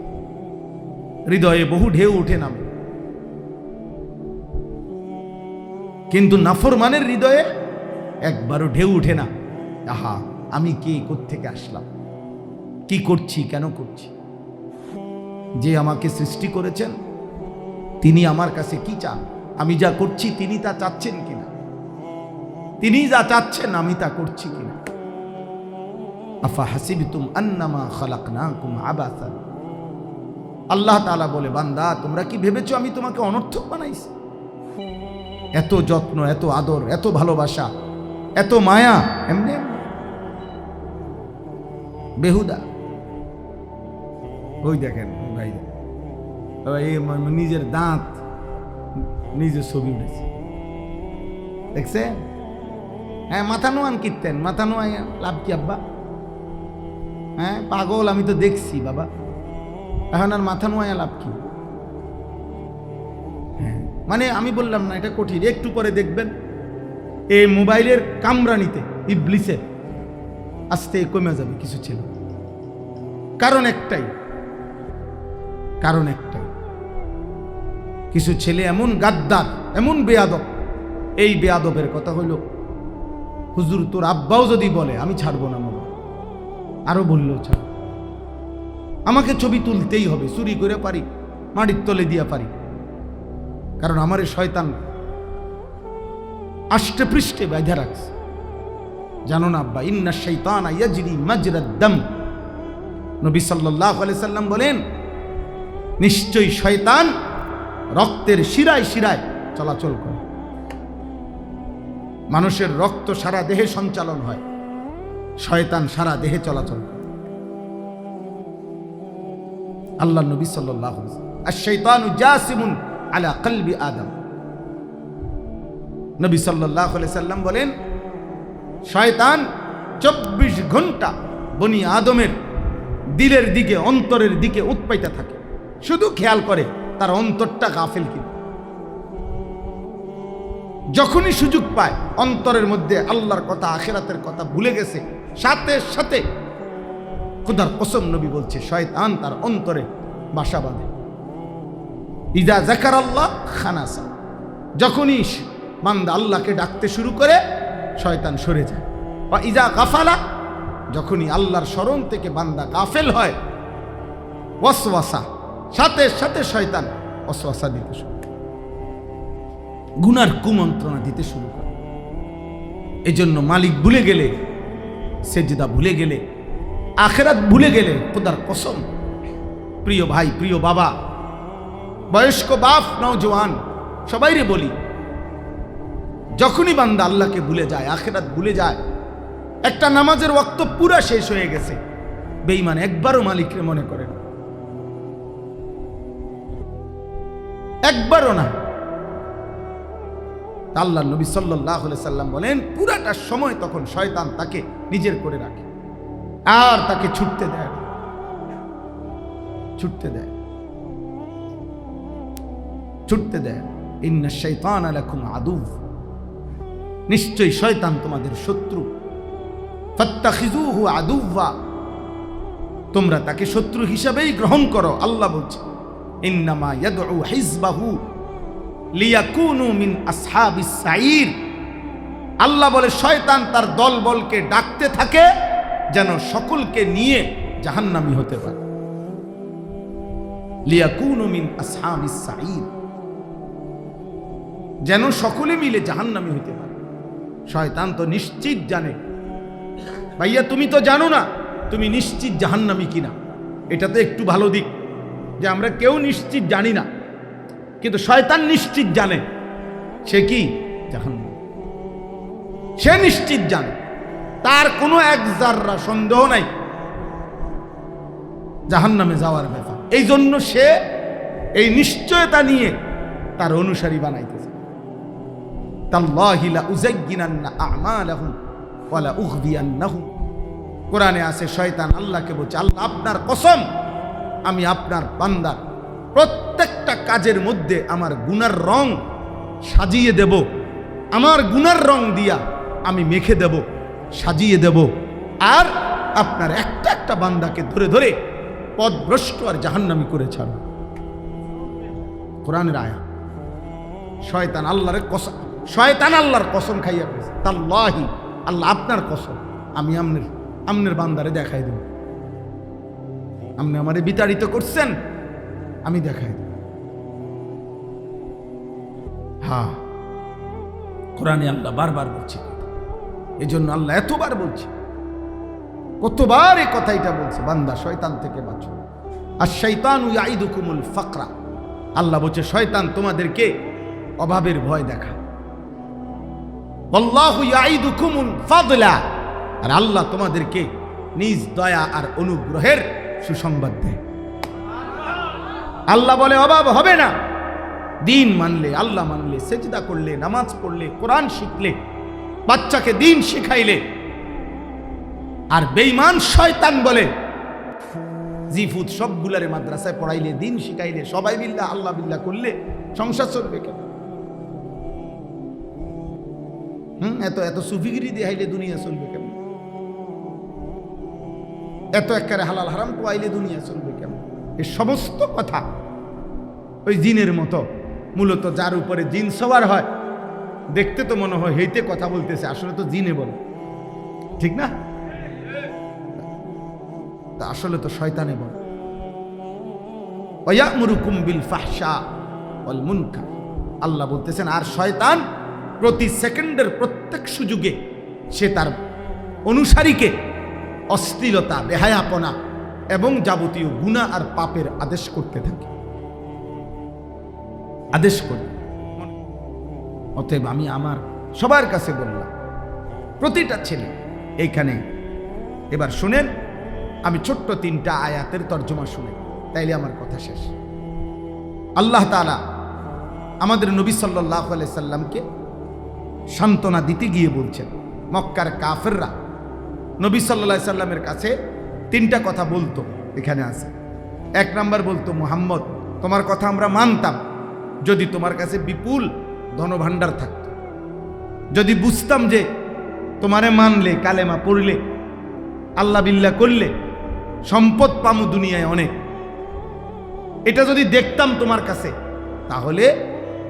হৃদয়ে বহু ঢেউ উঠে নামে, কিন্তু নাফরমানের হৃদয়ে একবারও ঢেউ উঠে না। আহা, আমি কে, কোত্থেকে আসলাম, কি করছি, কেন করছি? যে আমাকে সৃষ্টি করেছেন তিনি আমার কাছে কি চান? আমি যা করছি তিনি তা চাচ্ছেন কিনা? তিনি যা চাচ্ছেন আমি তা করছি কিনা? আফা হাসিবতুম আন্নামা খালাকনাকুম আবাসা। আল্লাহ তাআলা বলে, বান্দা তোমরা কি ভেবেছো আমি তোমাকে অনর্থক বানাইছি? এত যত্ন, এত আদর, এত ভালোবাসা, এত মায়া এমনি বেহুদা? ওই দেখেন ভাই, নিজের দাঁত নিজের ছবি উঠেছে, দেখছেন? হ্যাঁ, মাথা নোয়ান কীর্তেন, মাথা নোয়াই লাভ কি আব্বা? হ্যাঁ পাগল, আমি তো দেখছি বাবা, এখন আর মাথা নোয়াই লাভ কি? হ্যাঁ মানে আমি বললাম না এটা কঠিন, একটু পরে দেখবেন এই মোবাইলের কামরানিতে ইবলিসের আস্তে কমে যাবে কিছু ছিল। কারণ একটাই, কিছু ছেলে এমন গাদ্দার, এমন বেয়াদব। এই বেয়াদবের কথা হইল, হুজুর তোর আব্বাও যদি বলে আমি ছাড়বো না মোবাইল, আরো বললেও ছাড়, আমাকে ছবি তুলতেই হবে, চুরি করে পারি, মাটির তলে দিয়া পারি, কারণ আমার এই শয়তান আষ্টে পৃষ্ঠে বাঁধা রাখছে। জানো না আব্বা, ইন্না শাইতানা ইয়াজরি মাজরাদ দাম। নবী সাল্লাল্লাহু আলাইহি সাল্লাম বলেন, নিশ্চয়ই শয়তান রক্তের শিরায় শিরায় চলাচল করে। মানুষের রক্ত সারা দেহে সঞ্চালন হয়, শয়তান সারা দেহে চলাচল করে। আল্লাহ নবী সাল্লাল্লাহু আলাইহি ওয়াসাল্লাম, আশ-শাইতানু জাসিমুন আলা কলবি আদম। নবী সাল্লাল্লাহু আলাইহি সাল্লাম বলেন, শয়তান 24 ঘন্টা বনি আদমের দিলের দিকে, অন্তরের দিকে উৎপাইতে থাকে, শুধু খেয়াল করে তার অন্তরটা গাফেল কিনা। যখনই সুযোগ পায় অন্তরের মধ্যে আল্লাহর কথা, আখিরাতের কথা ভুলে গেছে, সাথে সাথে খোদার কসম নবী বলছে, শয়তান তার অন্তরে বাসা বাঁধে। ইজা যাকারাল্লাহ খানাসা, যখনই বান্দা আল্লাহকে ডাকতে শুরু করে শয়তান সরে যায়। বা ইজা গাফালা, যখনই আল্লাহর স্মরণ থেকে বান্দা গাফেল হয়, ওয়াসওয়াসা, সাথে সাথে শয়তান ওয়াসওয়াসা দিতে শুরু করে, গুনার কুমন্ত্রণা দিতে শুরু করে। এজন্য মালিক ভুলে গেলে, সেজদা ভুলে গেলে, আখিরাত ভুলে গেলে, খোদার কসম, প্রিয় ভাই, প্রিয় বাবা, বয়স্ক বাপ, নওজোয়ান, সবাইরে বলি, যখনই বান্দা আল্লাহকে ভুলে যায়, আখিরাত ভুলে যায়, একটা নামাজের ওয়াক্ত পুরা শেষ হয়ে গেছে, বেঈমান একবারও মালিককে মনে করে না, একবারও না। আল্লাহ নবী সাল্লাল্লাহু আলাইহি সাল্লাম বলেন, পুরাটা সময় তখন শয়তান তাকে নিজের করে রাখে, আর তাকে ছুটতে দেয়, ছুটতে দেয়, ছুটতে দেয়। ইন্না শাইতানা লাকুম আদুব, নিশ্চয়ই শয়তান তোমাদের শত্রু। ফাত্তাখিযুহু আদুওয়া, তোমরা তাকে শত্রু হিসাবেই গ্রহণ করো। আল্লাহ বলছে, ইন্নামা ইয়াদউ হিজবাহু লিয়াকুনু মিন আসহাবিস সাঈর। আল্লাহ বলে, শয়তান তার দলবলকে ডাকতে থাকে যেন সকলকে নিয়ে জাহান্নামী হতে পারে। লিয়াকুনু মিন আসহাবিস সাঈর, যেন সকলে মিলে জাহান্নামী হতে পারে। শয়তান তো নিশ্চিত জানে, ভাইয়া তুমি তো জানো না তুমি নিশ্চিত জাহান্নামী কিনা। এটা তো একটু ভালো দিক যে আমরা কেউ নিশ্চিত জানি না, কিন্তু শয়তান নিশ্চিত জানে সে কি জাহান্নামী। সে নিশ্চিত জানে, তার কোনো এক জাররা সন্দেহ নাই জাহান্নামে যাওয়ার ব্যাপার। এই জন্য সে এই নিশ্চয়তা নিয়ে তার অনুসারী বানাইতেছে। তাল্লাহি লা উযায়্যিনান্না আ'মালাহুম ওয়া লা উগবিয়ান্নাহুম। কোরআনে আছে, শয়তান আল্লাহকে বলছে, আল্লাহ আপনার কসম, আমি আপনার বান্দার প্রত্যেকটা কাজের মধ্যে আমার গুনার রং সাজিয়ে দেব, আমার গুনার রং দিয়া আমি মেখে দেব, সাজিয়ে দেব, আর আপনার একটা একটা বান্দাকে ধরে ধরে পথভ্রষ্ট আর জাহান্নামী করে ছাড়ব। কোরআনের আয়াত। শয়তান আল্লাহর কসম, শয়তান আল্লাহর কসম খাইয়া বলছে, তাল্লাহি, আল্লাহ আপনার কসম, আমি আমনের বান্দারে দেখাই দেব, আপনি আমারে বিতাড়িত করছেন, আমি দেখাই দেব। হ্যাঁ, কোরআনে আল্লাহ বারবার বলছে, এই জন্য আল্লাহ এতবার বলছে, কতবার এই কথাটা বলছে, বান্দা শয়তান থেকে বাঁচো। আর শাইতানু ইয়াইদুকুমুল ফাকরা, আল্লাহ বলছে শয়তান তোমাদেরকে অভাবের ভয় দেখায়। আল্লাহু ইয়াইদুকুমুল ফাদলা, আর আল্লাহ তোমাদেরকে নিজ দয়া আর অনুগ্রহের সুসংবাদ দেয়। আল্লাহ বলে অভাব হবে না, দিন মানলে, আল্লাহ মানলে, সেজদা করলে, নামাজ পড়লে, কোরআন শিখলে, বাচ্চাকে দিন শিখাইলে। আর বেঈমান শয়তান বলে, জিফুত সবগুলারে মাদ্রাসায় পড়াইলে, দিন শিখাইলে, সবাই বিল্লাহ আল্লাহ বিল্লাহ করলে সংসার চলবে কেন? এত এত সুফিগিরি দেখাইলে দুনিয়া চলবে কেমন? এত একবারে হালাল হারাম পোয়াইলে দুনিয়া চলবে কেমন? এই সমস্ত কথা ওই জিনের মতো, মূলত যার উপরে জিন সবার হয়, দেখতে তো মনে হয় হেইতে কথা বলতেছে, আসলে তো জিনে বলে, ঠিক না? তা আসলে তো শয়তানে বলে। ওয়ায়ামুরুকুম বিল ফাহশা ওয়াল মুনকার, আল্লাহ বলতেছেন, আর শয়তান প্রতি সেকেন্ডের প্রত্যেক সুযোগে সে তার অনুসারীকে অশ্লীলতা, বেহায়াপনা এবং যাবতীয় গুনাহ আর পাপের আদেশ করতে থাকে, আদেশ করে। অতএব আমি আমার সবার কাছে বললাম, প্রতিটা ছেলে এইখানে এবার শুনেন, আমি ছোট্ট 3টা আয়াতের তর্জমা শুনে তাইলে আমার কথা শেষ। আল্লাহ তাআলা আমাদের নবী সাল্লাল্লাহু আলাইহি সাল্লামকে সান্ত্বনা দিতে গিয়ে বলছেন, মক্কার কাফেররা নবী সাল্লাল্লাহু আলাইহি সাল্লামের কাছে 3টা কথা বলতো, এখানে আছে। 1 নাম্বার বলতো, মুহাম্মদ তোমার কথা আমরা মানতাম যদি তোমার কাছে বিপুল ধনভাণ্ডার থাকতো, যদি বুঝতাম যে তোমারে মানলে, কালেমা পড়লে, আল্লাহ বিল্লাহ করলে সম্পদ পামু দুনিয়ায় অনেক, এটা যদি দেখতাম তোমার কাছে তাহলে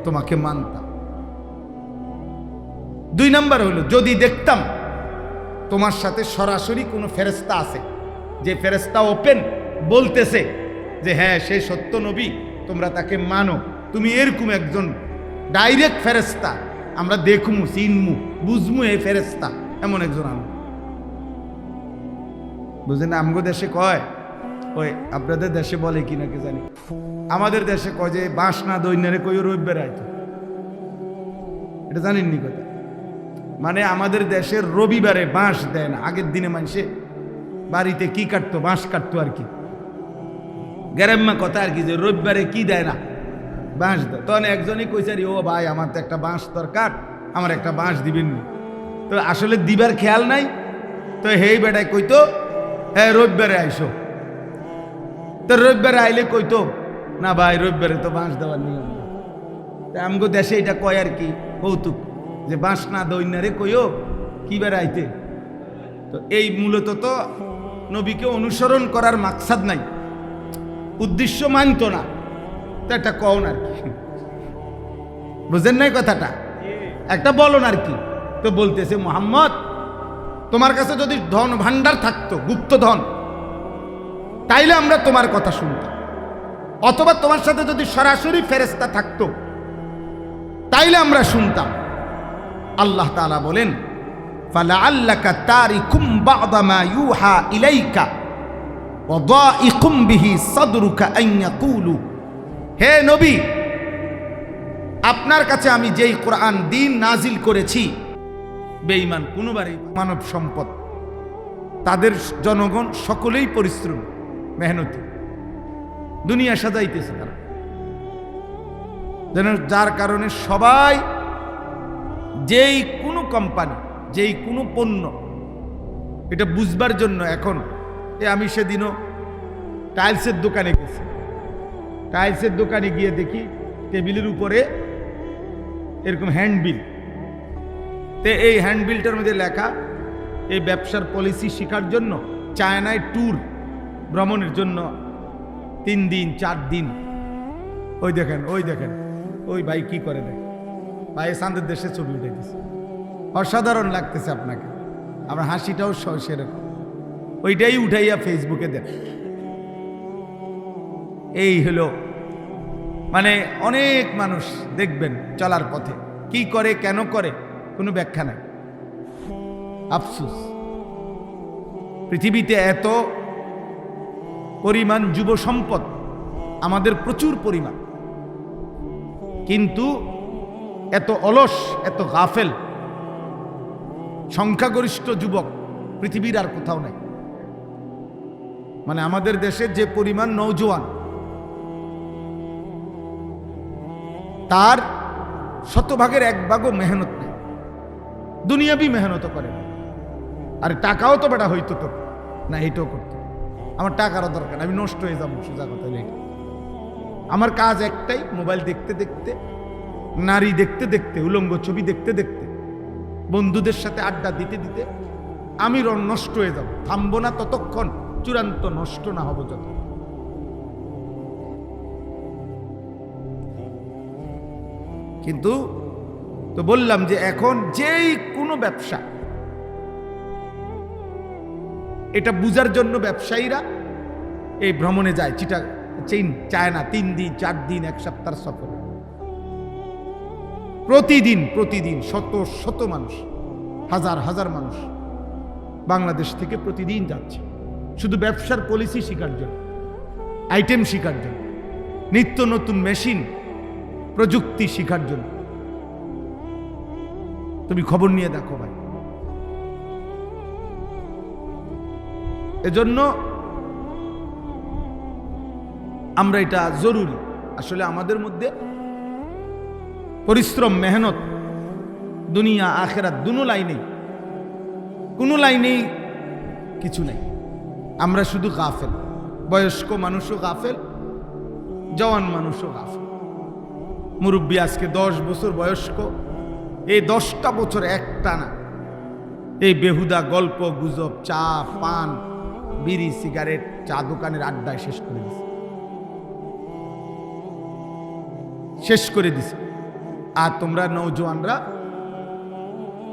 তোমাকে মানতাম। 2 নাম্বার হলো, যদি দেখতাম তোমার সাথে সরাসরি কোনো ফেরেশতা আছে, যে ফেরেশতা ওপেন বলতেছে যে হ্যাঁ সে সত্য নবী, তোমরা তাকে মানো, তুমি এরকম একজন ডাইরেক্ট ফেরেশতা, আমরা দেখমু, চিনমু, বুঝমু এই ফেরেশতা, এমন একজন আনো। বুঝলেন, আমগো দেশে কয়, ওই আপনাদের দেশে বলে কি নাকি জানি, আমাদের দেশে কয় যে বাঁশ না দৈন্যারে কই রবিবার আইতো, এটা জানেননি কথা। মানে আমাদের দেশের রবিবারে বাঁশ দেয় না। আগের দিনে মানুষে বাড়িতে কি কাটতো, বাঁশ কাটতো আর কি, গ্যারাম্মা কথা আর কি, যে রবিবারে কি দেয় না, বাঁশ দেয়। তখন একজনই কইছে, ও ভাই আমার তো একটা বাঁশ দরকার, আমার একটা বাঁশ দিবেন নি। তো আসলে দিবার খেয়াল নাই, তো হেই বেটায় কইতো হ্যাঁ রবিবারে আইসো। তো রবিবারে আইলে কইতো না ভাই রবিবারে তো বাঁশ দেওয়ার নিয়ম না। তা আমগো দেশে এটা কয় আর কি কৌতুক, যে বাঁশ না দৈন্যারে কইও কি বেড়াইতে। তো এই মূলত তো নবীকে অনুসরণ করার মাকসাদ নাই, উদ্দেশ্য মানত না, তো একটা কও আর কি, বুঝেন নাই কথাটা, একটা বলন আর কি। তো বলতেছে মুহাম্মদ, তোমার কাছে যদি ধন ভান্ডার থাকতো, গুপ্ত ধন, তাইলে আমরা তোমার কথা শুনতাম, অথবা তোমার সাথে যদি সরাসরি ফেরেশতা থাকতো তাইলে আমরা শুনতাম। আল্লাহ তাআলা বলেন, ফালাআল্লাকা তারিকুম বা'দা মা ইউহা ইলাইকা ওয়া দাইকুম বিহি সাদরুকা আন ইয়াকুলু, হে নবী, আপনার কাছে আমি যেই কোরআন দিন নাজিল করেছি, বেঈমান কোনোবারই মানব সম্পদ, তাদের জনগণ সকলেই পরিশ্রম মেহনতি, দুনিয়া সাজাইতেছে তারা, যেন যার কারণে সবাই যেই কোনো কোম্পানি, যেই কোনো পণ্য, এটা বুঝবার জন্য এখন আমি সেদিনও টাইলসের দোকানে গেছি, টাইলসের দোকানে গিয়ে দেখি টেবিলের উপরে এরকম হ্যান্ডবিল, তে এই হ্যান্ডবিলটার মধ্যে লেখা এই ব্যবসার পলিসি শেখার জন্য চায়নায় ট্যুর ভ্রমণের জন্য 3 দিন 4 দিন। ওই দেখেন ওই ভাই কি করে দেয় ভাই, সান্দের দেশে ছবি উঠাইতেছে, অসাধারণ লাগতেছে আপনাকে, আমার হাসিটাও সেরকম, ওইটাই উঠাইয়া ফেসবুকে দেন। এই হলো মানে অনেক মানুষ দেখবেন চলার পথে কি করে, কেন করে, কোনো ব্যাখ্যা নাই। আফসোস, পৃথিবীতে এত পরিমাণ যুব সম্পদ, আমাদের প্রচুর পরিমাণ, কিন্তু এত অলস, এত গাফেল সংখ্যাগরিষ্ঠ যুবক পৃথিবীর আর কোথাও নাই। মানে আমাদের দেশে যে পরিমাণ নওজোয়ান, তার 100 ভাগের 1 ভাগও মেহনত নেই, দুনিয়াবি মেহনত করে। আর টাকাও তো বেটা হইতো তো না, এটাও করতো, আমার টাকারও দরকার, আমি নষ্ট হয়ে যাবো, সোজা কথা নেই। আমার কাজ একটাই, মোবাইল দেখতে দেখতে, নারী দেখতে দেখতে, উলঙ্গ ছবি দেখতে দেখতে, বন্ধুদের সাথে আড্ডা দিতে দিতে আমি নষ্ট হয়ে যাব, থামবো না ততক্ষণ চূড়ান্ত নষ্ট না হবো যত। কিন্তু তো বললাম যে এখন যেই কোনো ব্যবসা, এটা বুঝার জন্য ব্যবসায়ীরা এই ভ্রমণে যায়, চায়না 3 দিন 4 দিন 1 সপ্তাহ সফর, প্রতিদিন শত শত মানুষ, হাজার হাজার মানুষ বাংলাদেশ থেকে প্রতিদিন যাচ্ছে শুধু ব্যবসার পলিসি শেখার জন্য, আইটেম শেখার জন্য, নিত্য নতুন মেশিন প্রযুক্তি শেখার জন্য। তুমি খবর নিয়ে দেখো ভাই। এজন্য আমরা, এটা জরুরি আসলে আমাদের মধ্যে পরিশ্রম, মেহনত, দুনিয়া আখেরাত দুনো লাইনেই, কোনো লাইনেই কিছু নেই। আমরা শুধু গাফেল, বয়স্ক মানুষও গাফেল, জওয়ান মানুষও গাফেল। মুরব্বী আজকে 10 বছর বয়স্ক, এই 10টা বছর একটানা এই বেহুদা গল্প গুজব, চা পান, বিড়ি সিগারেট, চা দোকানের আড্ডায় শেষ করে দিছে। আর তোমরা নওজোয়ানরা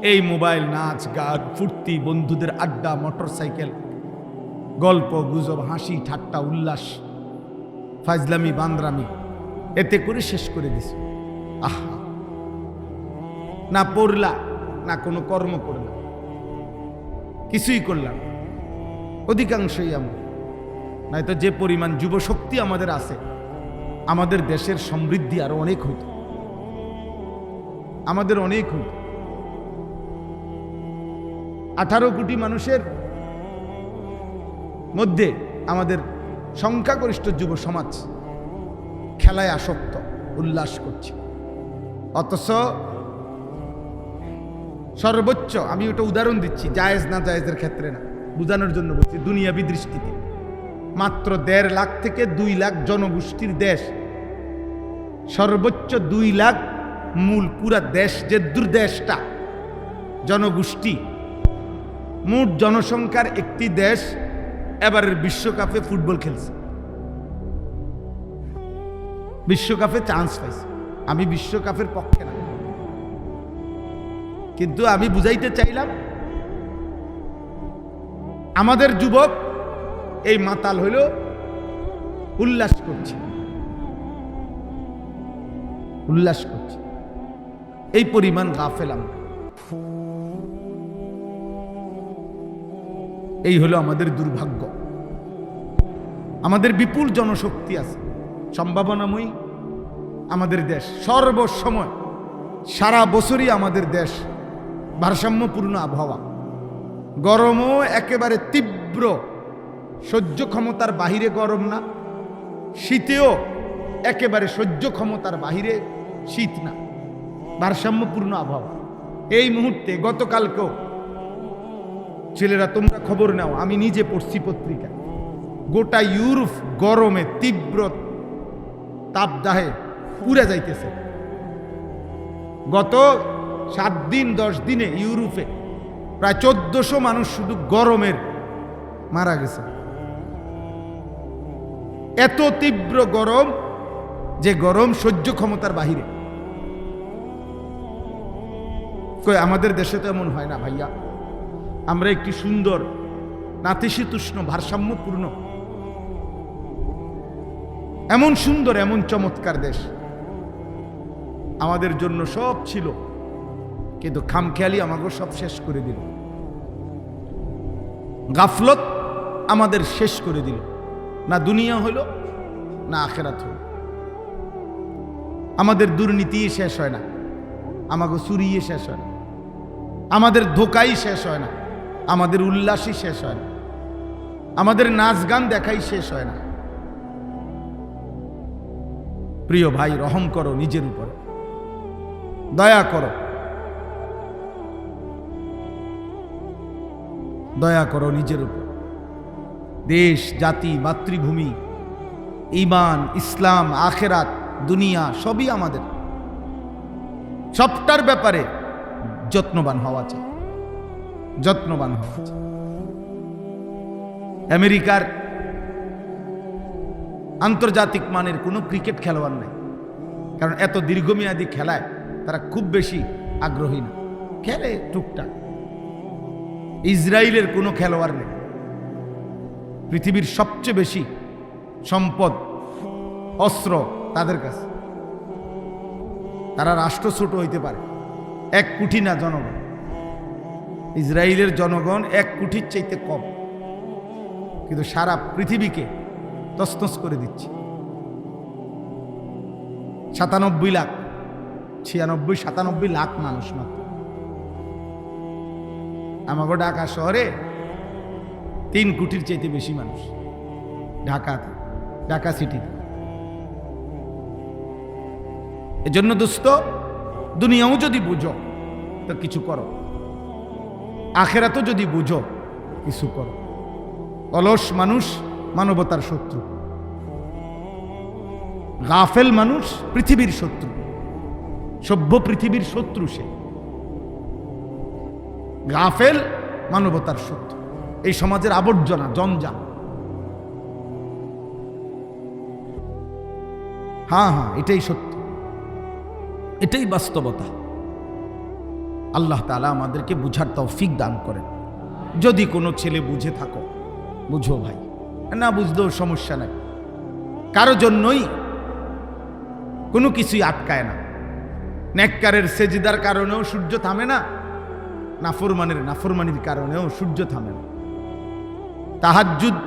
এই মোবাইল, নাচ গান, ফুর্তি, বন্ধুদের আড্ডা, মোটরসাইকেল, গল্প গুজব, হাসি ঠাট্টা, উল্লাস, ফাজলামি বান্দরামি এতে করে শেষ করে দিছে। আহা, না পড়লা, না কোনো কর্ম করলা, কিছুই করলাম, অধিকাংশই আমরা। নয়তো যে পরিমাণ যুবশক্তি আমাদের আছে, আমাদের দেশের সমৃদ্ধি আরো অনেক হইত, আমাদের অনেক হইত। 18 কোটি মানুষের মধ্যে আমাদের সংখ্যাগরিষ্ঠ যুব সমাজ খেলায় আসক্ত, উল্লাস করছে। অথচ সর্বোচ্চ, আমি ওটা উদাহরণ দিচ্ছি, জায়েজ না জায়েজের ক্ষেত্রে না, বোঝানোর জন্য বলছি, দুনিয়াবি দৃষ্টিতে মাত্র 1.5 লাখ থেকে 2 লাখ জনগোষ্ঠীর দেশ, সর্বোচ্চ 2 লাখ মূল পুরা দেশ, যে দেশটা জনগোষ্ঠী, মোট জনসংখ্যার একটি দেশ এবারের বিশ্বকাপে ফুটবল খেলছে, বিশ্বকাপে চান্স পাইছে। আমি বিশ্বকাপের পক্ষে না, কিন্তু আমি বুঝাইতে চাইলাম আমাদের যুবক এই মাতাল হইল, উল্লাস করছে, উল্লাস করছে। এই পরিমাণ গাফেল আমরা। এই হলো আমাদের দুর্ভাগ্য। আমাদের বিপুল জনশক্তি আছে, সম্ভাবনাময়ী আমাদের দেশ, সর্বসময় সারা বছরই আমাদের দেশ ভারসাম্যপূর্ণ আবহাওয়া, গরমও একেবারে তীব্র, সহ্য ক্ষমতার বাহিরে গরম না, শীতেও একেবারে সহ্য ক্ষমতার বাহিরে শীত না, ভারসাম্যপূর্ণ আবহাওয়া। এই মুহূর্তে গতকালকেও, ছেলেরা তোমরা খবর নাও, আমি নিজে পড়ছি পত্রিকা, গোটা ইউরোপ গরমে তীব্র তাপদাহে পুড়ে যাইতেছে। গত 7 দিন 10 দিনে ইউরোপে প্রায় 1400 মানুষ শুধু গরমের মারা গেছে। এত তীব্র গরম, যে গরম সহ্য ক্ষমতার বাহিরে। কই আমাদের দেশে তো এমন হয় না ভাইয়া। আমরা একটি সুন্দর, নাতিশীতোষ্ণ, ভারসাম্যপূর্ণ, এমন সুন্দর, এমন চমৎকার দেশ, আমাদের জন্য সব ছিল, কিন্তু খামখেয়ালি আমাকে সব শেষ করে দিল। গাফলত আমাদের শেষ করে দিল। না দুনিয়া হইল, না আখেরাত হইল। আমাদের দুর্নীতি শেষ হয় না, আমাকে চুরিয়ে শেষ হয় না, আমাদের ধোকাই শেষ হয় না, আমাদের উল্লাসই শেষ হয় না, আমাদের নাচ গান দেখাই শেষ হয় না। প্রিয় ভাই, রহম করো নিজের উপর, দয়া করো, দয়া করো নিজের উপর। দেশ, জাতি, মাতৃভূমি, ঈমান, ইসলাম, আখেরাত, দুনিয়া সবই আমাদের, সবটার ব্যাপারে যত্নবান হওয়া চাই, যত্নবান হওয়া চাই। আমেরিকার আন্তর্জাতিক মানের কোনো ক্রিকেট খেলোয়াড় নেই, কারণ এত দীর্ঘমেয়াদী খেলায় তারা খুব বেশি আগ্রহী না, খেলে টুকটাক। ইসরায়েলের কোনো খেলোয়াড় নেই। পৃথিবীর সবচেয়ে বেশি সম্পদ, অস্ত্র তাদের কাছে। তারা রাষ্ট্র ছোট হইতে পারে, 1 কোটি না জনগণ। ইসরায়েলের জনগণ 1 কোটির চাইতে কম, কিন্তু সারা পৃথিবীকে তছনছ করে দিচ্ছে। 97 লাখ, 96, 97 লাখ মানুষ মাত্র। আমাকে ঢাকা শহরে 3 কোটির চাইতে বেশি মানুষ, ঢাকাতে, ঢাকা সিটিতে। এজন্য দোস্ত, দুনিয়াও যদি বুঝো তো কিছু করো, আখেরাতও যদি বুঝো কিছু করো। অলস মানুষ মানবতার শত্রু, গাফেল মানুষ পৃথিবীর শত্রু, সভ্য পৃথিবীর শত্রু। সে গাফেল মানবতার শত্রু, এই সমাজের আবর্জনা, জঞ্জাল। হ্যাঁ, এটাই সত্য, এটাই বাস্তবতা। আল্লাহ তাআলা আমাদেরকে বুঝার তৌফিক দান করেন। যদি কোনো ছেলে বুঝে থাকো, বুঝো ভাই, না বুঝলেও সমস্যা নাই। কারো জন্যই কোনো কিছুই আটকায় না। নেককারের সেজদার কারণেও সূর্য থামে না, নাফরমানির কারণেও সূর্য থামে না। তাহাজ্জুদ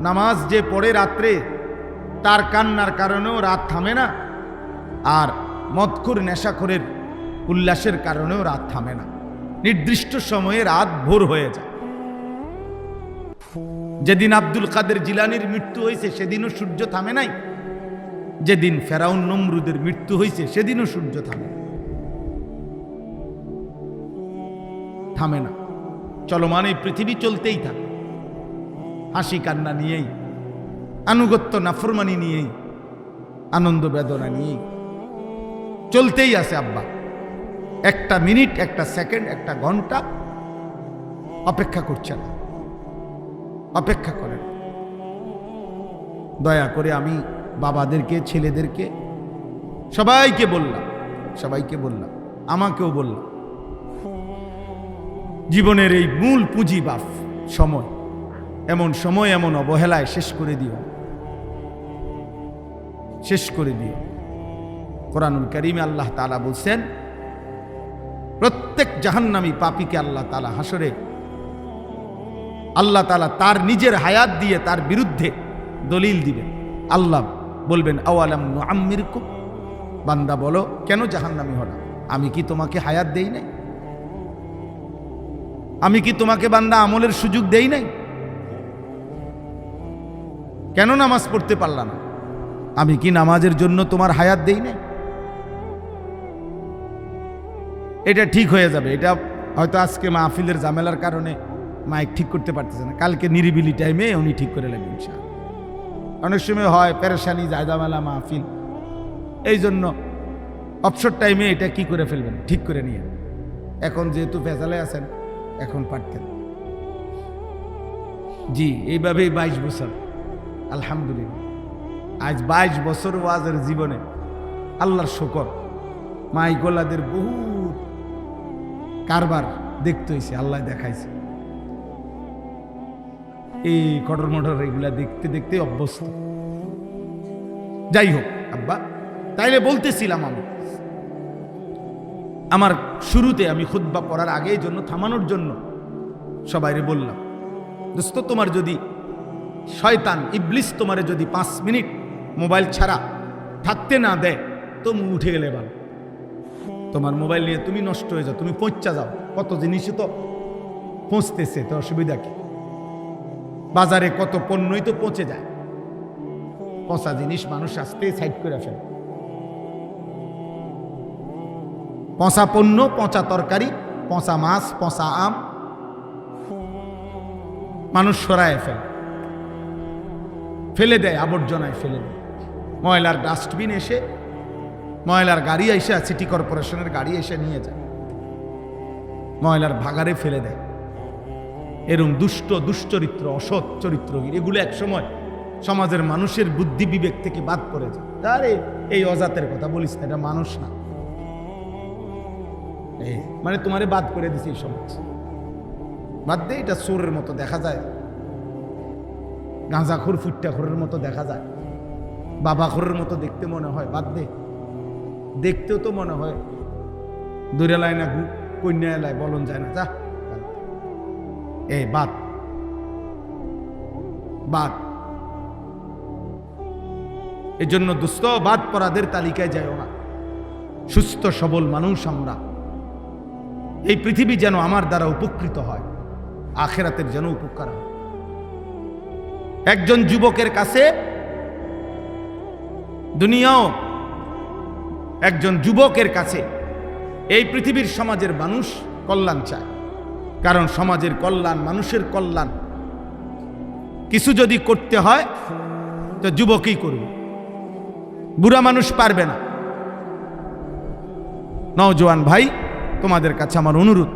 নামাজ যে পড়ে রাত্রে, তার কান্নার কারণেও রাত থামে না, আর মদখোর নেশাখোরের উল্লাসের কারণেও রাত থামে না। নির্দিষ্ট সময়ে রাত ভোর হয়ে যায়। যেদিন আব্দুল কাদের জিলানির মৃত্যু হয়েছে সেদিনও সূর্য থামে নাই, যেদিন ফেরাউন নমরুদের মৃত্যু হয়েছে সেদিনও সূর্য থামে না। চলমান এই পৃথিবী চলতেই থাকে, হাসি কান্না নিয়েই, আনুগত্য নাফরমানি নিয়েই, আনন্দ বেদনা নিয়েই চলতেই আছে আব্বা। একটা মিনিট, একটা সেকেন্ড, একটা ঘন্টা অপেক্ষা করছে না, অপেক্ষা করেন। দয়া করে আমি বাবাদেরকে, ছেলেদেরকে, সবাইকে বললাম, আমাকেও বললাম, জীবনের এই মূল পুঁজি বাপ সময়, এমন সময় এমন অবহেলায় শেষ করে দিও। কোরআনুল কারীমে আল্লাহ তাআলা বলছেন, প্রত্যেক জাহান্নামী পাপীকে আল্লাহ তাআলা হাসরে আল্লাহ তাআলা তার নিজের হায়াত দিয়ে তার বিরুদ্ধে দলিল দিবেন। আল্লাহ বলবেন, আওয়ালাম নুআম্মিরকুম, বান্দা বলো কেন জাহান্নামী হলো? আমি কি তোমাকে হায়াত দেই নাই? আমি কি তোমাকে বান্দা আমলের সুযোগ দেই নাই? কেন নামাজ পড়তে পারলা না? আমি কি নামাজের জন্য তোমার হায়াত দেই নাই? এটা ঠিক হয়ে যাবে। এটা হয়তো আজকে মাহফিলের ঝামেলার কারণে মাইক ঠিক করতে পারতেছে না, কালকে নিরিবিলি টাইমে উনি ঠিক করে নেবেন ইনশাআল্লাহ। অনেক সময় হয় পেরেশানি, ঝামেলা মাহফিল, এই জন্য অবসর টাইমে এটা কি করে ফেলবেন, ঠিক করে নিয়ে। এখন যেহেতু ভেজালে আছেন, এখন পারতেন। জি, এইভাবেই 22 বছর, আলহামদুলিল্লাহ। আজ 22 বছর ওয়াজের জীবনে আল্লাহর শুকর, মাইকোলাদের বহু কারবার দেখতে হয়েছে, আল্লাহ দেখাইছে। এই কটর মটর এগুলা দেখতে দেখতে অভ্যস্ত। যাই হোক আব্বা, তাইলে বলতেছিলাম, আমি আমার শুরুতে আমি খুতবা পড়ার আগে জন্য থামানোর জন্য সবাইরে বললাম, দোস্ত, তোমার যদি শয়তান ইবলিস তোমারে যদি 5 মিনিট মোবাইল ছাড়া থাকতে না দেয়, তুমি উঠে গেলে ভালো। তোমার মোবাইল নিয়ে তুমি নষ্ট হয়ে যাও, তুমি পৌঁছা যাও। কত জিনিসই তো পৌঁছতেছে, তো অসুবিধা কি? বাজারে কত পণ্যই তো পৌঁছে যায়। পচা জিনিস মানুষ আসতে সাইড করে ফেলে। পচা পণ্য, পচা তরকারি, পচা মাছ, পচা আম মানুষ সরায় ফেলে দেয়, আবর্জনায় ফেলে দেয়। ময়লার ডাস্টবিন এসে, ময়লার গাড়ি এসে, সিটি কর্পোরেশনের গাড়ি এসে নিয়ে যায়, ময়লার ভাগারে ফেলে দেয়। এরকম দুশ্চরিত্র, অসৎ চরিত্র, এগুলো একসময় সমাজের মানুষের বুদ্ধি বিবেক থেকে বাদ করে যায়। আরে এই অজাতের কথা বলিস না, এটা মানুষ না, মানে তোমারে বাদ করে দিছে এই সমাজ। বাদ দে, এটা চোরের মতো দেখা যায়, গাঁজাখোর ফুট্টাখোরের মতো দেখা যায়, বাবাখোরের মতো দেখতে মনে হয়। বাদ দে, দেখতেও তো মনে হয় দূরে লাই না কন্যা এলায় বলন যায় না। যা বাদ। এই জন্য দুস্থ বাদ পরাদের তালিকায় যাইও না। সুস্থ সবল মানুষ আমরা, এই পৃথিবী যেন আমার দ্বারা উপকৃত হয়, আখিরাতের যেন উপকার হয়। একজন যুবকের কাছে দুনিয়াও, একজন যুবকের কাছে এই পৃথিবীর সমাজের মানুষ কল্যাণ চায়। কারণ সমাজের কল্যাণ, মানুষের কল্যাণ কিছু যদি করতে হয় তো যুবকই করবে, বুড়া মানুষ পারবে না। নওজোয়ান ভাই, তোমাদের কাছে আমার অনুরোধ,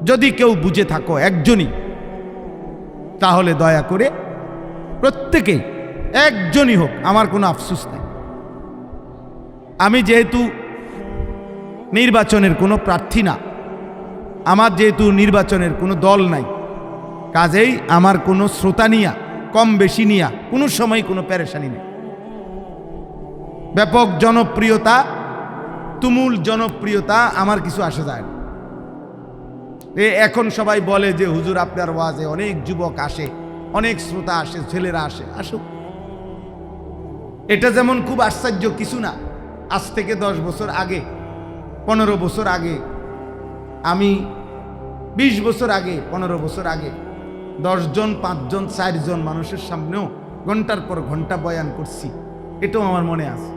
যদি কেউ বুঝে থাকো একজনই, তাহলে দয়া করে প্রত্যেকেই একজনই হোক, আমার কোনো আফসোস নাই। আমি যেহেতু নির্বাচনের কোনো প্রার্থী না, আমার যেহেতু নির্বাচনের কোনো দল নাই, কাজেই আমার কোনো শ্রোতা নিয়া, কম বেশি নিয়া কোনো সময় কোনো পেরেশানি নেই। ব্যাপক জনপ্রিয়তা, তুমুল জনপ্রিয়তা, আমার কিছু আসে যায় না। এখন সবাই বলে যে হুজুর আপনার ওয়াজে অনেক যুবক আসে, অনেক শ্রোতা আসে, ছেলেরা আসে, আসুক। এটা যেমন খুব আশ্চর্য কিছু না। আজ থেকে 10 বছর আগে, 15 বছর আগে, আমি 20 বছর আগে, 15 বছর আগে 10 জন, 5 জন, 4 জন মানুষের সামনেও ঘন্টার পর ঘন্টা বয়ান করছি, এটাও আমার মনে আছে।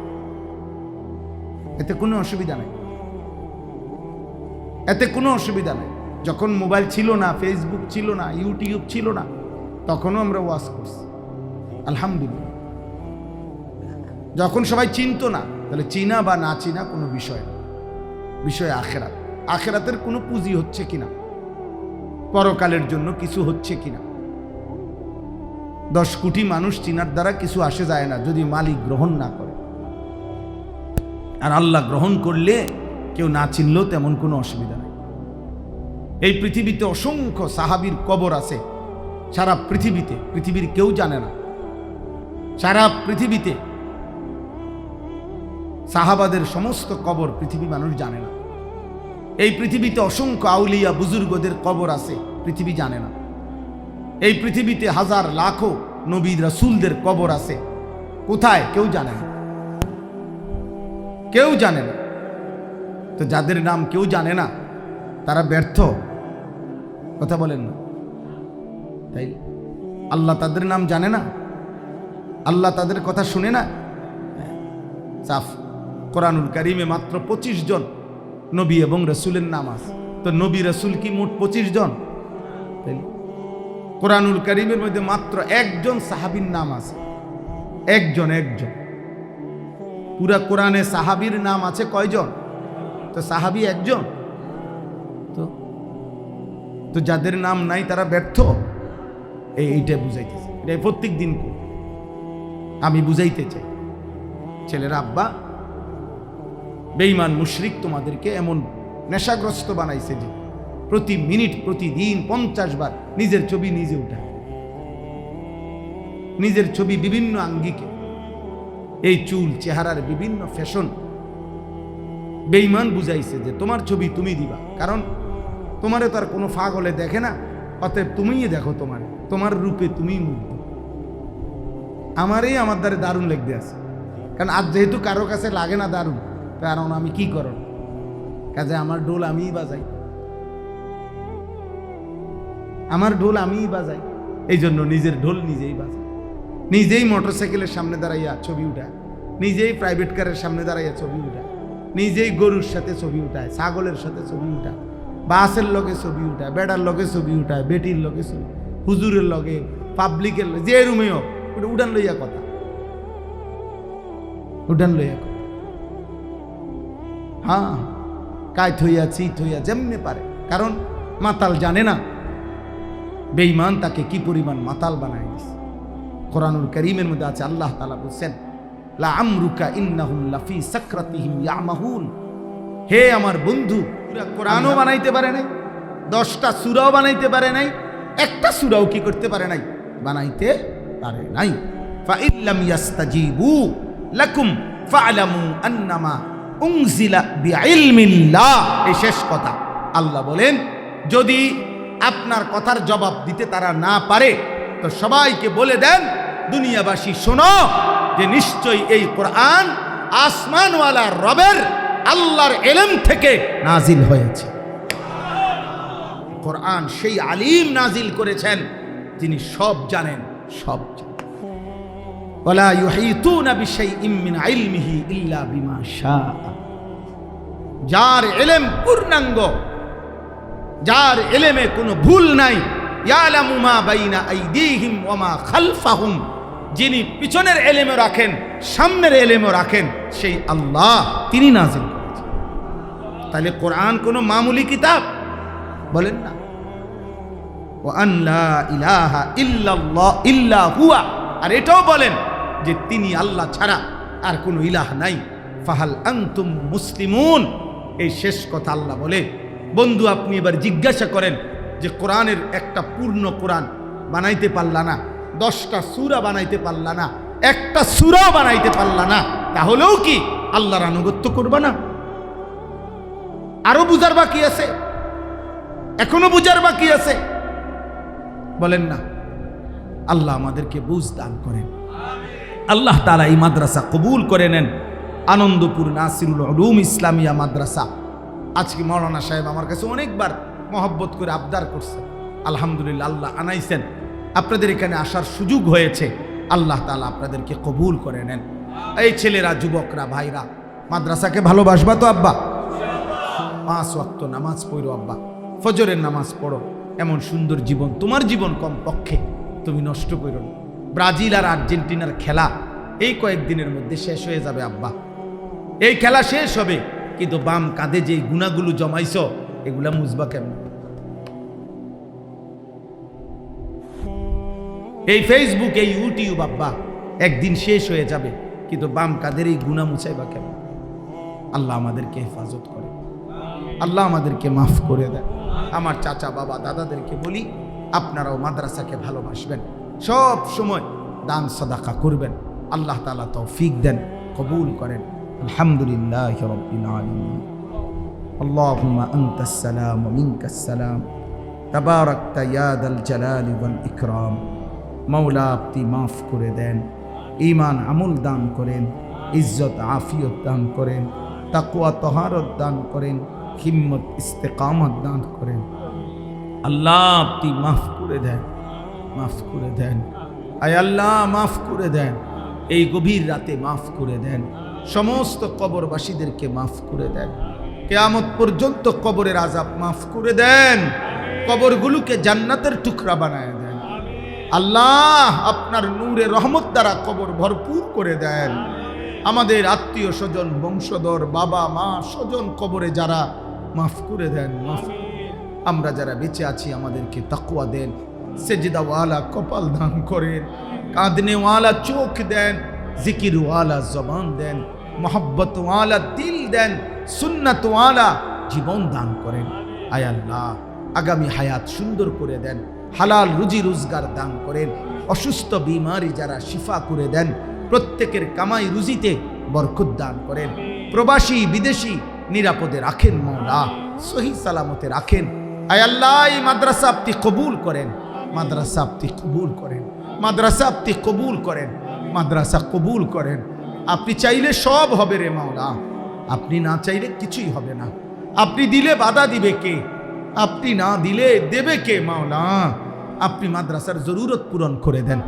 এতে কোনো অসুবিধা নাই, এতে কোনো অসুবিধা নাই। যখন মোবাইল ছিল না, ফেসবুক ছিল না, ইউটিউব ছিল না, তখনও আমরা ওয়াজ করছি, আলহামদুলিল্লাহ। যখন সবাই চিনতো না, তাহলে চিনা বা না চিনা কোনো বিষয় না, বিষয় আখেরাত। আখেরাতের কোনো পুঁজি হচ্ছে কিনা, পরকালের জন্য কিছু হচ্ছে কিনা। 10 কোটি মানুষ চিনার দ্বারা কিছু আসে যায় না, যদি মালিক গ্রহণ না করে। আর আল্লাহ গ্রহণ করলে কেউ না চিনলেও তেমন কোনো অসুবিধা নেই। এই পৃথিবীতে অসংখ্য সাহাবীর কবর আছে, সারা পৃথিবীতে, পৃথিবীর কেউ জানে না। সারা পৃথিবীতে সাহাবাদের সমস্ত কবর পৃথিবী মানুষ জানে না। এই পৃথিবীতে অসংখ্য আউলিয়া বুজুর্গদের কবর আছে, পৃথিবী জানে না। এই পৃথিবীতে হাজার লাখো নবী রাসূলদের কবর আছে, কোথায় কেউ জানে না, কেউ জানে না। তো যাদের নাম কেউ জানে না তারা ব্যর্থ, কথা বলেন না তাই? আল্লাহ তাদের নাম জানে না, আল্লাহ তাদের কথা শুনে না। সাফ কোরআনুল কারীমে মাত্র 25 জন নবী এবং রাসূলের নাম আছে। তো নবী রাসূল কি মোট 25 জন? তাই কোরআনুল কারীমের মধ্যে মাত্র 1 জন সাহাবীর নাম আছে, একজন। পুরা কোরআনে সাহাবীর নাম আছে কয়জন? তো সাহাবী একজন। তো যাদের নাম নাই তারা ব্যর্থ, এইটা বুঝাইতেছে। এটা প্রত্যেক দিন আমি বুঝাইতে চাই, ছেলেরা, আব্বা বেঈমান মুশরিক তোমাদেরকে এমন নেশাগ্রস্ত বানাইছে যে প্রতি মিনিট, প্রতিদিন 50 বার নিজের ছবি নিজে উঠায়, নিজের ছবি বিভিন্ন আঙ্গিকে, এই চুল চেহারার বিভিন্ন ফ্যাশন। বেঈমান বুঝাইছে যে তোমার ছবি তুমি দিবা, কারণ তোমারে তো আর কোনো পাগলে দেখে না, অতএব তুমিই দেখো, তোমার রূপে তুমিই মুগ্ধ। আমারই আমার দ্বারা দারুণ লাগতে আছে, কারণ আজ যেহেতু কারো কাছে লাগে না দারুণ, কারণ আমি কি করো কাজে আমার ঢোল আমিই বাজাই, আমার ঢোল আমিই বাজাই, এই জন্য নিজের ঢোল নিজেই বাজাই। নিজেই মোটরসাইকেলের সামনে দাঁড়াইয়া ছবি উঠায়, নিজেই প্রাইভেট কারের সামনে দাঁড়াইয়া ছবি উঠায়, নিজেই গরুর সাথে ছবি উঠায়, ছাগলের সাথে ছবি উঠায়, বাসের লগে ছবি উঠায়, বেড়ার লগে ছবি উঠায়, বেটির লগে ছবি, হুজুরের লগে, পাবলিকের লগে, যে রুমে হোক ওটা উঠান লইয়া কথা, উঠান লইয়া কথা। হ্যাঁ, কায়ত হইয়া চিত হইয়া যেমনে পারে, কারণ মাতাল জানে না বেঈমান তাকে কি পরিমাণ মাতাল বানায় দিছে। কোরআনুল কারীমের মধ্যে আছে, আল্লাহ তাআলা বলেন, লা আমরুকা ইন্নাহুম লাফি সাকরাতিহিম ইয়ামাহুন। হে আমার বন্ধু, পুরা কোরআনও বানাইতে পারে নাই, 10টা সূরাও বানাইতে পারে নাই, একটা সূরাও কি করতে পারে নাই? বানাইতে পারে নাই। ফা ইল্লাম ইয়াস্তাজিবু লাকুম ফা'লামু আন্নামা উনজিলা বিইলমিল্লাহ। এই শেষ কথা আল্লাহ বলেন, যদি আপনার কথার জবাব দিতে তারা না পারে তো সবাইকে বলে দেন, দুনিয়াবাসী শোনো যে নিশ্চয়ই এই কোরআন আসমানওয়ালা রবের আল্লাহর ইলম থেকে নাজিল হয়েছে। কোরআন সেই আলিম নাজিল করেছেন যিনি সব জানেন, সব জানেন। ওয়ালা ইউহিতুনা বিশাইইম মিন ইলমিহি ইল্লা বিমা শাআ। যার ইলম পূর্ণাঙ্গ, যার ইলমে কোনো ভুল নাই, ইয়ালামু মা বাইনা আইদিহিম ওয়া মা খালফাহুম, যিনি পিছনের ইলমও রাখেন, সামনের ইলমও রাখেন, সেই আল্লাহ, তিনি নাজিল করেছেন। তাহলে কোরআন কোনো মামুলি কিতাব বলেন না। ওয়া আন লা ইলাহা ইল্লাল্লাহ ইল্লা হুয়া, আর এটাও বলেন যে তিনি আল্লাহ ছাড়া আর কোনো ইলাহ নাই। ফাহাল আনতুম মুসলিমুন। এই শেষ কথা আল্লাহ বলে, বন্ধু আপনি এবার জিজ্ঞাসা করেন যে কোরআনের একটা পূর্ণ কোরআন বানাইতে পারলা না, 10টা সূরা বানাইতে পারলা না, একটা সূরাও বানাইতে পারলা না, তাহলেও কি আল্লাহর আনুগত্য করবা না? আরো বুঝার বাকি আছে, এখনো বুঝার বাকি আছে, বলেন না? আল্লাহ আমাদেরকে বুঝ দান করেন। আল্লাহ তাআলা এই মাদ্রাসা কবুল করে নেন। আনন্দপুর নাসিরুল উলুম ইসলামিয়া মাদ্রাসা। আজকে মাওলানা সাহেব আমার কাছে অনেকবার মহব্বত করে আবদার করছে, আলহামদুলিল্লাহ আল্লাহ আনাইছেন, আপনাদের এখানে আসার সুযোগ হয়েছে। আল্লাহ তাআলা আপনাদেরকে কবুল করে নেন। এই ছেলেরা, যুবকরা, ভাইরা, মাদ্রাসাকে ভালোবাসবা তো আব্বা? 5 ওয়াক্ত নামাজ পড়ো আব্বা, ফজরের নামাজ পড়ো। এমন সুন্দর জীবন, তোমার জীবন কম পক্ষে তুমি নষ্ট করো না। ব্রাজিল আর আর্জেন্টিনার খেলা এই কয়েকদিনের মধ্যে শেষ হয়ে যাবে আব্বা। এই খেলা শেষ হবে, কিন্তু বাম কাঁধে যে গুণাগুলো জমাইছো এগুলা মুছবা কেমন? এই ফেসবুক, এই ইউটিউব আব্বা একদিন শেষ হয়ে যাবে, কিন্তু বাম কাঁধের এই গুণা মুছাইবা কেমন? আল্লাহ আমাদেরকে হেফাজত করে, আল্লাহ আমাদেরকে মাফ করে দেয়। আমার চাচা, বাবা, দাদাদেরকে বলি, আপনারাও মাদ্রাসাকে ভালোবাসবেন, সব সময় দান সাদাকা করবেন। আল্লাহ তাআলা তৌফিক দেন, কবুল করেন। আলহামদুলিল্লাহি রাব্বিল আলামিন। আল্লাহুম্মা আনতাস সালাম ওয়া মিনকাস সালাম, তাবারাকতা ইয়া দাল জালালি ওয়াল ইকরাম। মাওলা আপনি মাফ করে দেন, ঈমান আমল দান করেন, ইজ্জত আফিয়ত দান করেন, তাকওয়া তাহারত দান করেন, হিম্মত ইস্তেকামত দান করেন। আল্লাহ আপনি মাফ করে দেন, মাফ করে দেন। আয় আল্লাহ মাফ করে দেন, এই গভীর রাতে মাফ করে দেন। সমস্ত কবরবাসীদেরকে মাফ করে দেন, কিয়ামত পর্যন্ত কবরের আযাব মাফ করে দেন, কবরগুলোকে জান্নাতের টুকরা বানায় দেন। আল্লাহ আপনার নূরে রহমত দ্বারা কবর ভরপুর করে দেন। আমাদের আত্মীয় স্বজন, বংশধর, বাবা মা, স্বজন কবরে যারা, মাফ করে দেন, মাফ। আমরা যারা বেঁচে আছি আমাদেরকে তাকওয়া দেন, সেজদাওয়ালা কপাল দান করেন, কাঁদনেওয়ালা চোখ দেন, জিকিরওয়ালা জবান দেন, মোহাব্বতওয়ালা দিল দেন, সুন্নাতওয়ালা জীবন দান করেন। আয় আল্লাহ আগামী হায়াত সুন্দর করে দেন, হালাল রুজি রোজগার দান করেন, অসুস্থ বিমারি যারা শিফা করে দেন, প্রত্যেকের কামাই রুজিতে বরকত দান করেন, প্রবাসী বিদেশি নিরাপদে রাখেন মওলা, সহি সালামতে রাখেন। আয় আল্লাহ এই মাদ্রাসা আপনি কবুল করেন, মাদ্রাসা আপনি কবুল করেন, মাদ্রাসা আপনি কবুল করেন, মাদ্রাসা কবুল করেন। আপনি চাইলে সব হবে রে মাওলা, আপনি না চাইলে কিছুই হবে না। আপনি দিলে বাধা দিবে কে? আপনি না দিলে দেবে কে মাওলা? আপনি মাদ্রাসার জরুরত পূরণ করে দেন,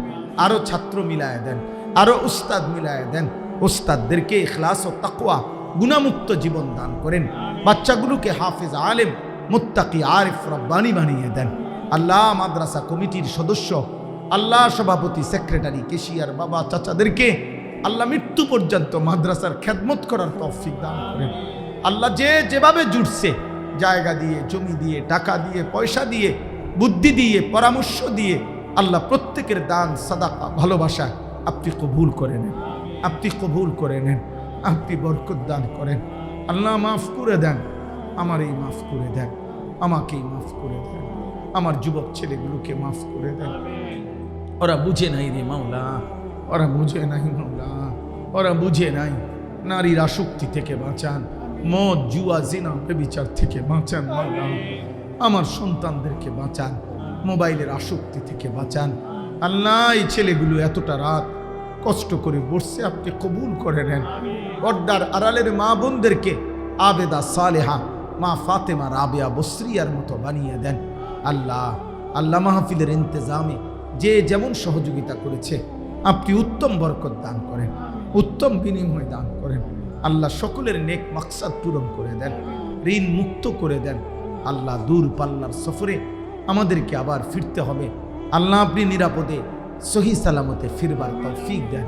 আরো ছাত্র মিলায় দেন, আরো উস্তাদ মিলায় দেন। উস্তাদদেরকে ইখলাস ও তাকওয়া গুনাহমুক্ত জীবন দান করেন, বাচ্চাগুলোকে হাফেজ আলেম মুত্তাকি আরিফ রব্বানি বানিয়ে দেন। আল্লাহ মাদ্রাসা কমিটির সদস্য, আল্লাহ সভাপতি, সেক্রেটারি, কেশিয়ার, বাবা, চাচাদেরকে আল্লাহ মৃত্যু পর্যন্ত মাদ্রাসার খেদমত করার তৌফিক দান করেন। আল্লাহ যে যেভাবে জুটছে, জায়গা দিয়ে, জমি দিয়ে, টাকা দিয়ে, পয়সা দিয়ে, বুদ্ধি দিয়ে, পরামর্শ দিয়ে, আল্লাহ প্রত্যেকের দান সাদাকা ভালোবাসা আপনি কবুল করে নেন, আপনি কবুল করে নেন, আপনি বরকত দান করেন। আল্লাহ মাফ করে দেন, আমারই মাফ করে দেন, আমাকেই মাফ করে দেন, আমার যুবক ছেলেগুলোকে মাফ করে দেন। ওরা বুঝে নাই রে মাওলা, ওরা বুঝে নাই মাওলা, ওরা বুঝে নাই। নারীর আসক্তি থেকে বাঁচান, মদ, জুয়া, জিনা, বেবিচার থেকে বাঁচান মাওলা। আমার সন্তানদেরকে বাঁচান, মোবাইলের আসক্তি থেকে বাঁচান। আল্লাহ এই ছেলেগুলো এতটা রাত কষ্ট করে বসছে, আপনি কবুল করে নেন। পর্দার আড়ালের মা বোনদেরকে আবেদা সালেহা, মা ফাতেমা, রাবেয়া, বসরিয়ার মতো বানিয়ে দেন। আল্লাহ আল্লাহ মাহফিলের ইন্তজামে যে যেমন সহযোগিতা করেছে আপনি উত্তম বরকত দান করেন, উত্তম বিনিময় দান করেন। আল্লাহ সকলের নেক মাকসাদ পূরণ করে দেন, ঋণ মুক্ত করে দেন। আল্লাহ দূর পাল্লার সফরে আমাদেরকে আবার ফিরতে হবে। আল্লাহ আপনি নিরাপদে সহি সালামতে ফিরবার তৌফিক দেন,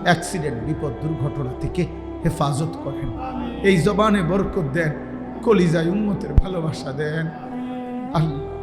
অ্যাক্সিডেন্ট, বিপদ, দুর্ঘটনা থেকে হেফাজত করেন। এই জবানে বরকত দেন, কলিজায় উম্মতের ভালোবাসা দেন। আল্লাহ